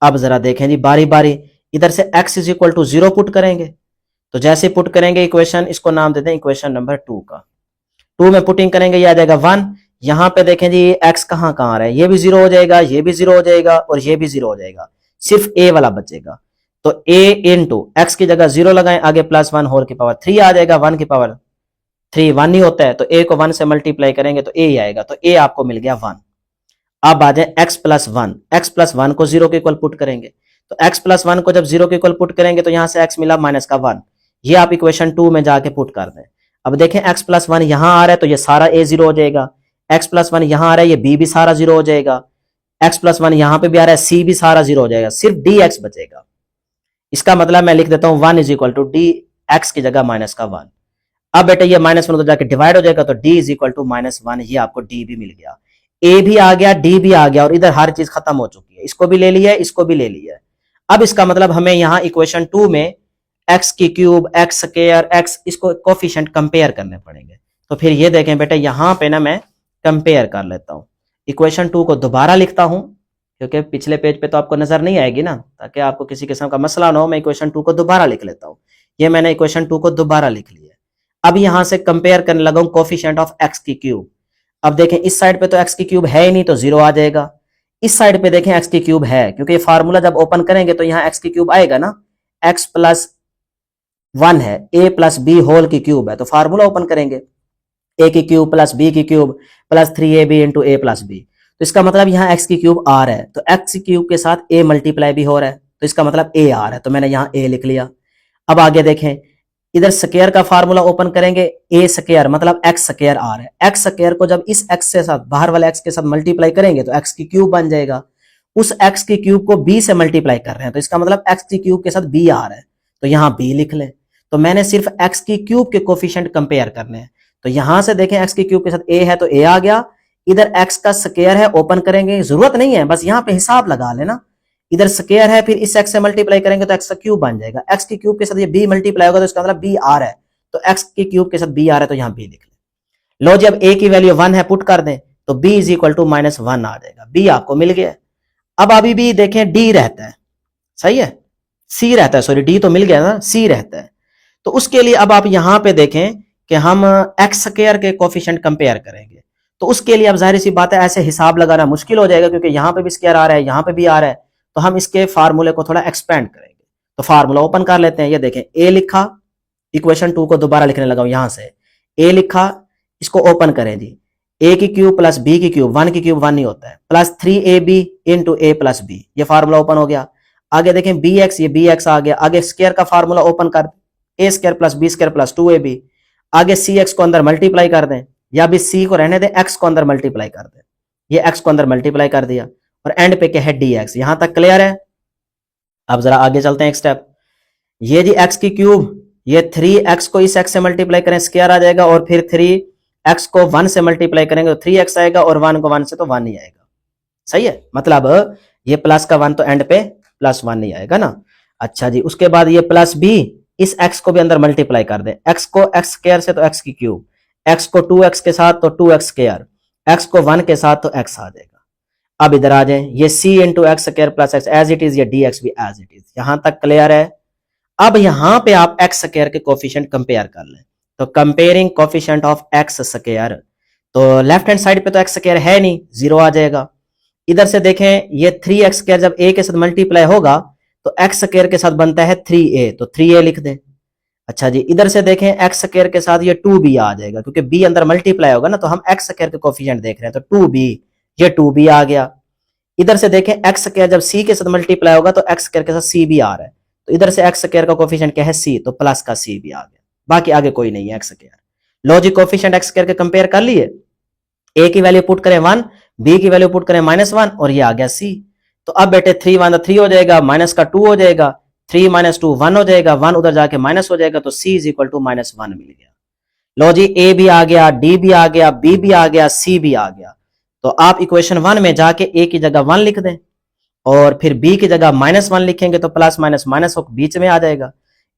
अब जरा देखें जी बारी बारी, इधर से x is equal to 0 put करेंगे, तो जैसे पुट करेंगे इक्वेशन, इसको नाम देते हैं इक्वेशन नंबर 2 का। 2 में पुटिंग करेंगे, ये आ जाएगा 1। यहां पे देखें जी x कहां कहां आ रहा है, ये भी 0 हो जाएगा, ये भी 0 हो जाएगा और ये भी 0 हो जाएगा, सिर्फ a वाला बचेगा। तो a इंटू एक्स की जगह 0 लगाएं, आगे प्लस 1 होल की पावर 3 आ जाएगा, 1 की पावर 3 1 ही होता है, तो a को 1 से मल्टीप्लाई करेंगे तो a ही आएगा, तो a आपको मिल गया 1। अब आ जाए x प्लस 1, x प्लस 1 को 0 के इक्वल पुट करेंगे, तो x प्लस 1 को जब 0 के इक्वल पुट करेंगे तो यहां से x मिला माइनस का 1, ये आप इक्वेशन 2 में जाके पुट कर दें। अब देखें x प्लस 1 यहां आ रहा है तो ये सारा a 0 हो जाएगा, x प्लस 1 यहां आ रहा है, ये b भी सारा 0 हो जाएगा, x प्लस 1 यहां पे भी आ रहा है, c भी सारा 0 हो जाएगा, सिर्फ dx बचेगा। इसका मतलब मैं लिख देता हूं 1 is equal to d x की जगह माइनस का 1। अब बेटा ये माइनस 1 तो जाके डिवाइड हो जाएगा, तो d is equal to minus 1, ये आपको d भी मिल गया, a भी आ गया, d भी आ गया, और इधर हर चीज खत्म हो चुकी है, इसको भी ले लिया है, इसको भी ले लिया है। अब इसका मतलब हमें यहां इक्वेशन 2 में एक्स की क्यूब, एक्स स्क्वायर, एक्स, इसको कोफिशिएंट कंपेयर करने पड़ेंगे। तो फिर ये देखें बेटा यहां पे ना मैं कंपेयर कर लेता हूं, इक्वेशन 2 को दोबारा लिखता हूं, क्योंकि पिछले पेज पे तो आपको नजर नहीं आएगी ना, ताकि आपको किसी किस्म का मसला ना हो, मैं इक्वेशन 2 को दोबारा लिख लेता हूं। ये मैंने इक्वेशन 2 को दोबारा लिख लिया। अब यहां से कंपेयर करने लगा हूं कोफिशिएंट ऑफ एक्स की क्यूब। अब देखें इस साइड पे तो एक्स की क्यूब है ही नहीं, तो 0 आ जाएगा। इस साइड पे देखें एक्स की क्यूब है, क्योंकि ये फार्मूला जब ओपन करेंगे तो यहाँ एक्स की क्यूब आएगा ना, एक्स प्लस 1 है, a प्लस बी होल की क्यूब है, तो फार्मूला ओपन करेंगे, a की क्यूब प्लस b की cube plus 3ab into a plus b, तो इसका मतलब यहाँ x की क्यूब r है, तो x की क्यूब के साथ a मल्टीप्लाई भी हो रहा है, तो इसका मतलब a r है, तो मैंने यहाँ a लिख लिया। अब आगे देखें, इधर स्क्वायर का फार्मूला ओपन करेंगे, a स्क्वायर मतलब x स्क्वायर r है, x स्क्वायर को जब इस x के साथ, बाहर वाले x के साथ मल्टीप्लाई करेंगे तो x की क्यूब बन जाएगा, उस x की क्यूब को b से मल्टीप्लाई कर रहे हैं, तो इसका मतलब x की क्यूब के साथ b आ रहा है, तो यहाँ b लिख लें। तो मैंने सिर्फ x की क्यूब के कोफिशिएंट कंपेयर करने हैं, तो यहां से देखें x की क्यूब के साथ a है तो a आ गया, इधर x का स्क्वायर है, ओपन करेंगे, जरूरत नहीं है, बस यहाँ पे हिसाब लगा लेना, इधर स्क्वायर है, फिर इस x से मल्टीप्लाई करेंगे तो x का क्यूब बन जाएगा, x की क्यूब के साथ ये b मल्टीप्लाई होगा तो इसका मतलब b आ रहा है, तो x की क्यूब के साथ b आ रहा है, तो यहाँ b लिख लें। लो जी अब a की वैल्यू 1 है, पुट कर दें, तो b is equal to minus 1 आ जाएगा, b आपको मिल गया। अब अभी भी देखें d रहता है, सही है, c रहता है, सॉरी d तो मिल गया ना, c रहता है, तो उसके लिए अब आप यहां पे देखें कि हम एक्स स्क्वायर के कोफिशिएंट कंपेयर करेंगे, तो उसके लिए अब जाहिर सी बात है ऐसे हिसाब लगाना मुश्किल हो जाएगा, क्योंकि यहां पे भी स्क्वायर आ रहा है, यहां पे भी आ रहा है, तो हम इसके फार्मूले को थोड़ा एक्सपेंड करेंगे। तो फार्मूला ओपन कर लेते हैं, ये देखें a लिखा, इक्वेशन 2 को दोबारा लिखने लगा हूं, यहां से a लिखा, इसको ओपन करें जी, a की क्यूब प्लस b की क्यूब, 1 की क्यूब 1 नहीं होता है, plus 3ab into a plus b, ये फार्मूला ओपन हो गया। आगे देखें bx, ये bx आ गया, आगे स्क्वायर का फार्मूला ओपन कर, a square plus b square plus 2ab, आगे cx को अंदर मल्टीप्लाई कर दें, या भी c को रहने दें, x को अंदर मल्टीप्लाई कर दें, ये x को अंदर मल्टीप्लाई कर दिया, और एंड पे क्या है dx। यहां तक क्लियर है। अब जरा आगे चलते हैं एक स्टेप, ये जी x की क्यूब, ये 3x को इस x से मल्टीप्लाई करें, स्क्वायर आ जाएगा, और फिर 3x को 1 से मल्टीप्लाई करेंगे तो 3x आएगा, और 1 को 1 से तो 1 ही आएगा, सही है, मतलब ये प्लस का 1 तो एंड पे प्लस 1 नहीं आएगा ना। अच्छा जी, उसके बाद ये प्लस b, इस x को भी अंदर मल्टीप्लाई कर दे, x को x स्क्वायर से तो x की क्यूब, x को 2x के साथ तो 2x स्क्वायर, x को 1 के साथ तो x आ जाएगा। अब इधर आ जाए, ये c into x square plus x as it is, ये dx भी एज इट इज, यहां तक क्लियर है। अब यहां पे आप x स्क्वायर के कोफिशिएंट कंपेयर कर लें, तो comparing coefficient of x square, तो लेफ्ट हैंड साइड पे तो x स्क्वायर है नहीं, 0 आ जाएगा। इधर से देखें, ये 3x स्क्वायर जब a के साथ मल्टीप्लाई होगा तो x स्क्वायर के साथ बनता है 3a, तो 3a लिख दें। अच्छा जी, इधर से देखें x स्क्वायर के साथ ये 2b आ जाएगा, क्योंकि b अंदर मल्टीप्लाई होगा ना, तो हम x स्क्वायर के कोफिशिएंट देख रहे हैं, तो 2b, ये 2b आ गया। इधर से देखें x स्क्वायर जब c के साथ मल्टीप्लाई होगा तो x स्क्वायर के साथ c भी आ रहा है, तो इधर से x स्क्वायर का कोफिशिएंट क्या है, c, तो प्लस का c भी आ गया, बाकी आगे कोई नहीं है x स्क्वायर। लो जी, कोफिशिएंट x स्क्वायर के कंपेयर कर लिए, a की वैल्यू पुट करें 1, b की वैल्यू पुट करें -1, और ये आ गया c। तो अब बेटे 3 1 3 हो जाएगा, माइनस का 2 हो जाएगा, 3 - 2 1 हो जाएगा, 1 उधर जाके माइनस हो जाएगा, तो c इज इक्वल टू -1 मिल गया। लो जी, a भी आ गया, d भी आ गया, b भी आ गया, c भी आ गया, तो आप इक्वेशन 1 में जाके ए की जगह 1 लिख दें और फिर बी की जगह -1 लिखेंगे तो प्लस माइनस माइनस होकर बीच में आ जाएगा।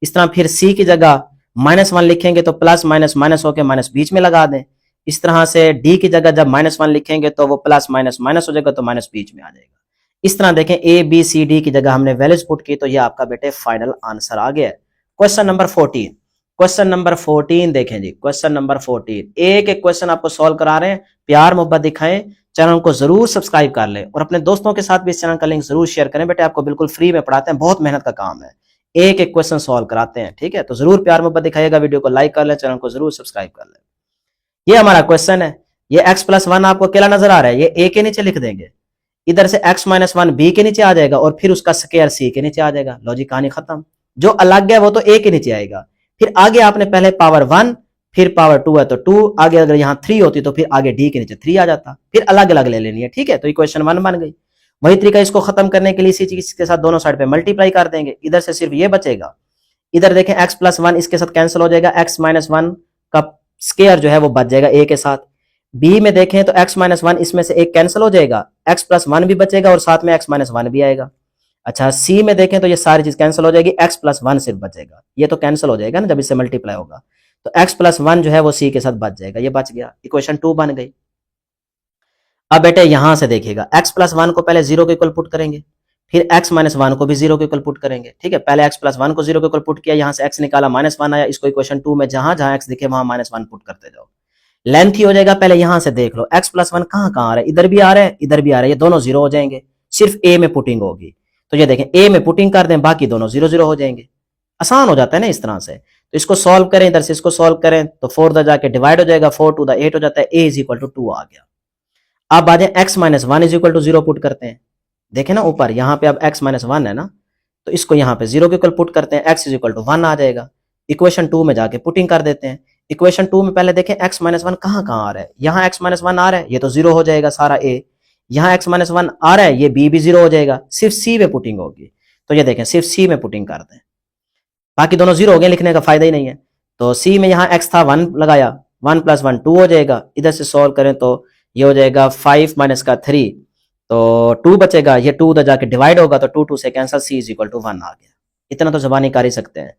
इस तरह फिर सी की जगह -1 लिखेंगे तो प्लस माइनस माइनस होकर माइनस बीच में लगा दें। इस तरह से डी की जगह जब -1 लिखेंगे तो वो प्लस माइनस माइनस हो जाएगा तो माइनस बीच में आ जाएगा। इस तरह देखें ए बी सी डी की जगह हमने वैल्यूज पुट की तो ये आपका बेटे फाइनल आंसर आ गया है। क्वेश्चन नंबर 14, क्वेश्चन नंबर 14 देखें जी, क्वेश्चन नंबर 14 एक एक क्वेश्चन आपको सॉल्व करा रहे हैं, प्यार मोहब्बत दिखाएं, चैनल को जरूर सब्सक्राइब कर लें और अपने दोस्तों के साथ भी इस चैनल का लिंक जरूर शेयर करें। बेटे आपको बिल्कुल फ्री में पढ़ाते हैं, बहुत मेहनत का काम है, एक एक क्वेश्चन सॉल्व कराते हैं, ठीक है। तो जरूर प्यार मोहब्बत दिखाइएगा, वीडियो को लाइक कर लें, चैनल को जरूर सब्सक्राइब कर लें। ये हमारा क्वेश्चन है, ये x+1 आपको अकेला नजर आ रहा है, ये a के नीचे लिख देंगे, इधर से x-1 b के नीचे आ जाएगा और फिर उसका स्क्वायर c के नीचे आ जाएगा। लो जी कहानी खत्म, जो अलग है वो तो a के नीचे आएगा। फिर आगे आपने पहले पावर 1 फिर पावर 2 है तो 2, आगे अगर यहाँ 3 होती तो फिर आगे d के नीचे 3 आ जाता, फिर अलग अलग ले लेनी है, ठीक है। तो इक्वेशन 1 बन गई। वही तरीका इसको खत्म करने के लिए इसी चीज के साथ दोनों साइड पे मल्टीप्लाई कर देंगे, इधर से सिर्फ ये बचेगा, इधर देखें x+1 इसके साथ कैंसिल हो जाएगा, x-1 का स्क्वायर जो है वो बच जाएगा a के साथ। b में देखें तो x-1 इसमें से एक कैंसिल हो जाएगा, x+1 भी बचेगा और साथ में x-1 भी आएगा। अच्छा c में देखें तो ये सारी चीज कैंसिल हो जाएगी, x+1 सिर्फ बचेगा, ये तो कैंसिल हो जाएगा ना जब इससे मल्टीप्लाई होगा, तो x+1 जो है वो c के साथ बच जाएगा, ये बच गया, इक्वेशन 2 बन गई। अब बेटे यहां से देखिएगा x+1 को पहले 0 के इक्वल पुट करेंगे, फिर x-1 को भी 0 के इक्वल पुट करेंगे, ठीक है। पहले x+1 को 0 के इक्वल पुट किया, यहां से x निकाला, -1 आया, इसको इक्वेशन 2 में जहां जहां x दिखे वहां -1 पुट करते जाओ, लेंथ ही हो जाएगा। पहले यहां से देख लो x+1 कहां कहां आ रहा है, इधर भी आ रहा है इधर भी आ रहा है, ये दोनों 0 हो जाएंगे, सिर्फ a में पुटिंग होगी। तो ये देखें a में पुटिंग कर दें, बाकी दोनों 0 0 हो जाएंगे, आसान हो जाता है ना इस तरह से। तो इसको सॉल्व करें, इधर से इसको सॉल्व करें तो 4 उधर जाके डिवाइड हो जाएगा, 4 2 8 हो जाता है, a = 2 आ गया। अब आ जाए x-1 = 0 पुट करते हैं, देखें ना ऊपर यहाँ पे अब x-1 है ना, तो इसको यहाँ पे 0 के इक्वल पुट करते हैं, x = 1 आ जाएगा। इक्वेशन 2 में जाके पुटिंग कर देते हैं, इक्वेशन 2 में पहले देखें x-1 कहां कहां आ रहा है, यहाँ x-1 आ रहा है, ये तो 0 हो जाएगा सारा a, यहाँ x-1 आ रहा है, ये b भी 0 हो जाएगा, सिर्फ c में पुटिंग होगी। तो ये देखें सिर्फ c में पुटिंग कर दें, बाकी दोनों 0 हो गए, लिखने का फायदा ही नहीं है। तो c में यहाँ x था 1 लगाया, 1 + 1 2 हो जाएगा, इधर से सॉल्व करें तो ये हो जाएगा 5 - 3 तो 2 बचेगा, ये 2 उधर जाके डिवाइड होगा तो 2 2 से कैंसिल, c = 1 आ गया। इतना तो जबानी कर ही सकते हैं।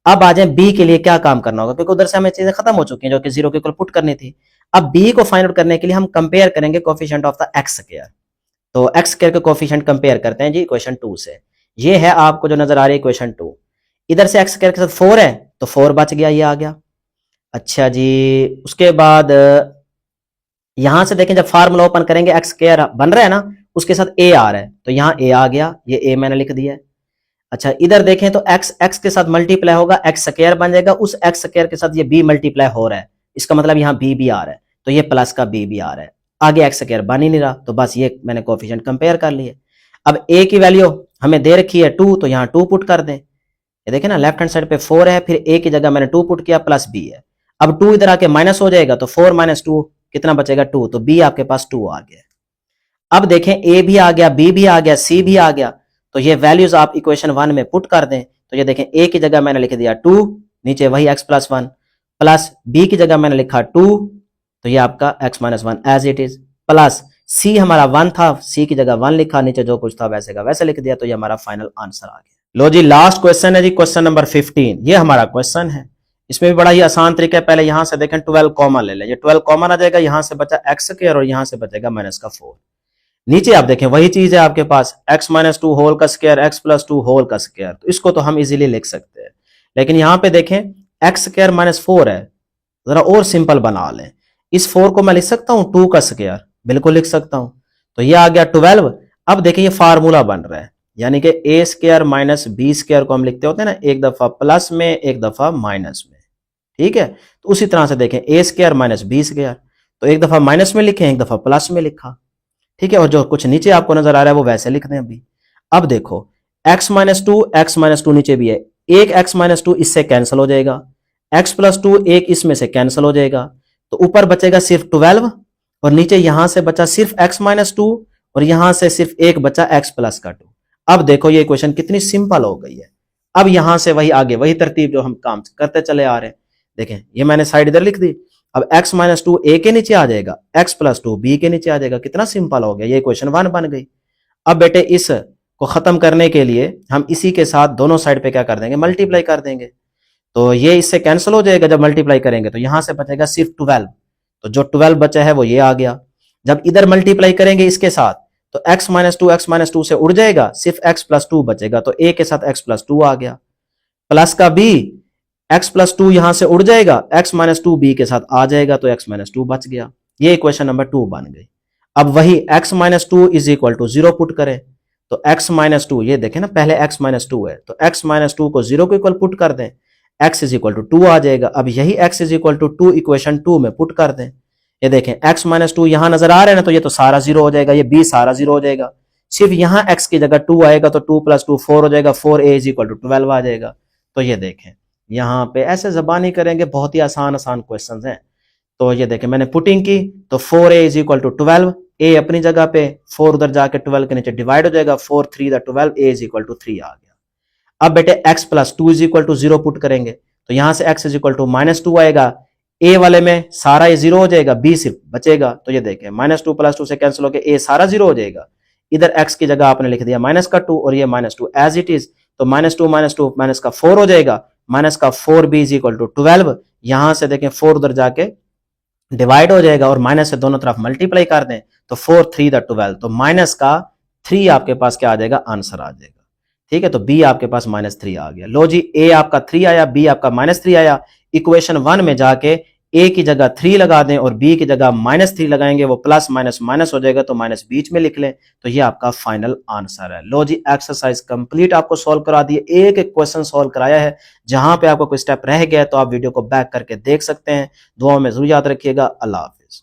अब आ जाए b के लिए क्या काम करना होगा, क्योंकि उधर से हमें चीजें खत्म हो चुकी हैं जो कि 0 के इक्वल पुट करनी थी। अब b को फाइंड आउट करने के लिए हम कंपेयर करेंगे coefficient of the x square, तो x स्क्वायर के कोफिशिएंट कंपेयर करते हैं जी इक्वेशन 2 से। ये है आपको जो नजर आ रही है इक्वेशन 2, इधर से x स्क्वायर के साथ 4 है तो 4 बच गया, ये आ गया। अच्छा जी, उसके बाद यहां से देखें जब फार्मूला ओपन करेंगे x स्क्वायर बन रहा है ना, उसके साथ a आ रहा है तो यहाँ a आ गया, ये a मैंने लिख दिया है। अच्छा इधर देखें तो x के साथ मल्टीप्लाई होगा, x स्क्वायर बन जाएगा, उस x स्क्वायर के साथ ये b मल्टीप्लाई हो रहा है, इसका मतलब यहाँ b भी आ रहा है, तो ये प्लस का b भी आ रहा है, आगे x स्क्वायर बन ही नहीं रहा, तो बस ये मैंने कोफिशिएंट कंपेयर कर लिए। अब a की वैल्यू हमें दे रखी है 2, तो यहाँ 2 पुट कर दें, ये देखें ना लेफ्ट हैंड साइड पे 4 है, फिर a की जगह मैंने 2 पुट किया, प्लस b है। अब 2 इधर आके माइनस हो जाएगा तो 4 - 2 कितना बचेगा 2, तो b आपके पास 2 आ गया। अब देखें a भी आ गया, b भी आ गया, c भी आ गया, तो ये वैल्यूज आप इक्वेशन 1 में पुट कर दें। तो ये देखें a की जगह मैंने लिख दिया 2, नीचे वही x+1, प्लस b की जगह मैंने लिखा 2, तो ये आपका x-1 as it is, plus c हमारा 1 था, c की जगह 1 लिखा, नीचे जो कुछ था वैसे का वैसे लिख दिया, तो ये हमारा फाइनल आंसर आ गया। लो जी लास्ट क्वेश्चन है जी, क्वेश्चन नंबर 15, ये हमारा क्वेश्चन है, इसमें भी बड़ा ही आसान तरीका है। पहले यहां से देखें 12 कॉमन ले लें, ये 12 कॉमन आ जाएगा, यहां से बचा x स्क्वायर और यहां से बचेगा -4। नीचे आप देखें वही चीज है आपके पास, x-2 होल का स्क्वायर, x+2 होल का स्क्वायर, तो इसको तो हम इजीली लिख सकते हैं। लेकिन यहां पे देखें x² -4 है, जरा और सिंपल बना लें, इस 4 को मैं लिख सकता हूं 2 का स्क्वायर, बिल्कुल लिख सकता हूं, तो ये आ गया 12। अब देखिए ये फार्मूला बन रहा है, यानी कि a² - b² को हम लिखते होते हैं ना, एक दफा प्लस में एक दफा माइनस में, ठीक है। तो उसी तरह से देखें a² - b², तो एक दफा माइनस में लिखे, एक दफा प्लस में लिखा, ठीक है, और जो कुछ नीचे आपको नजर आ रहा है वो वैसे लिख दें अभी। अब देखो x-2 नीचे भी है, एक x-2 इससे कैंसिल हो जाएगा, x+2 एक इसमें से कैंसिल हो जाएगा, तो ऊपर बचेगा सिर्फ 12 और नीचे यहां से बचा सिर्फ x-2 और यहां से सिर्फ एक बचा x+2। अब देखो ये इक्वेशन कितनी सिंपल हो गई है। अब यहां से वही आगे वही तरतीब जो हम काम करते चले आ रहे हैं, देखें ये मैंने साइड इधर लिख दी, अब x माइनस टू ए के नीचे आ जाएगा, x प्लस टू बी के नीचे आ जाएगा। कितना सिंपल हो गया, ये इक्वेशन 1 बन गई। अब बेटे इस को खत्म करने के लिए हम इसी के साथ दोनों साइड पे क्या कर देंगे, मल्टीप्लाई कर देंगे। तो ये इससे कैंसिल हो जाएगा जब मल्टीप्लाई करेंगे, तो यहां से बचेगा सिर्फ 12। तो जो 12 बचा है वो ये आ गया। जब इधर मल्टीप्लाई करेंगे इसके साथ तो x माइनस टू से उड़ जाएगा, सिर्फ x प्लस टू बचेगा। तो a के साथ x प्लस टू आ गया, प्लस का b, x प्लस टू यहां से उड़ जाएगा, x माइनस टू बी के साथ आ जाएगा, तो x माइनस टू बच गया। ये इक्वेशन नंबर 2 बन गई। अब वही x minus two is equal to 0 put करें, तो x माइनस टू, ये देखें ना पहले x माइनस टू है, तो x माइनस टू को 0 के इक्वल पुट कर दें, x इज इक्वल टू 2 आ जाएगा। अब यही x is equal to 2 equation 2 में पुट कर दें। ये देखें x माइनस टू यहां नजर आ रहा है ना, तो ये तो सारा 0 हो जाएगा, ये b सारा 0 हो जाएगा। सिर्फ यहां x की जगह 2 आएगा, तो 2 प्लस 2 4 हो जाएगा, 4a इज इक्वल टू 12 आ जाएगा। तो ये देखें यहाँ पे ऐसे जबानी करेंगे, बहुत ही आसान आसान क्वेश्चंस हैं। तो ये देखें मैंने पुटिंग की, तो 4a is equal to 12, a अपनी जगह पे, 4 उधर जाके 12 के नीचे डिवाइड हो जाएगा, 4 3 12, a इज इक्वल टू 3 आ गया। अब बेटे x plus two is equal to 0 put करेंगे, तो यहां से x is equal to minus 2 आएगा, a वाले में सारा ये 0 हो जाएगा, b सिर्फ बचेगा। तो ये देखें माइनस 2 प्लस 2 से कैंसिल होकर a सारा 0 हो जाएगा। इधर x की जगह आपने लिख दिया माइनस का 2 और ये माइनस 2 एज इट इज, तो माइनस 2 माइनस का 4 हो जाएगा, माइनस का 4b इज इक्वल टू 12। यहां से देखें 4 उधर जाके डिवाइड हो जाएगा और माइनस से दोनों तरफ मल्टीप्लाई कर दें, तो 4 3 12, तो माइनस का 3 आपके पास क्या आ जाएगा, आंसर आ जाएगा। ठीक है, तो b आपके पास -3 आ गया। लो जी, a आपका 3 आया, b आपका -3 आया। इक्वेशन 1 में जाके a की जगह 3 लगा दें और b की जगह -3 लगाएंगे, वो प्लस माइनस माइनस हो जाएगा, तो माइनस बीच में लिख लें, तो ये आपका फाइनल आंसर है। लो जी, एक्सरसाइज कंप्लीट आपको सॉल्व करा दिए, एक एक क्वेश्चन सॉल्व कराया है। जहां पे आपको कोई स्टेप रह गया है तो आप वीडियो को बैक करके देख सकते हैं। दुआओं में जरूर याद रखिएगा। अल्लाह हाफिज।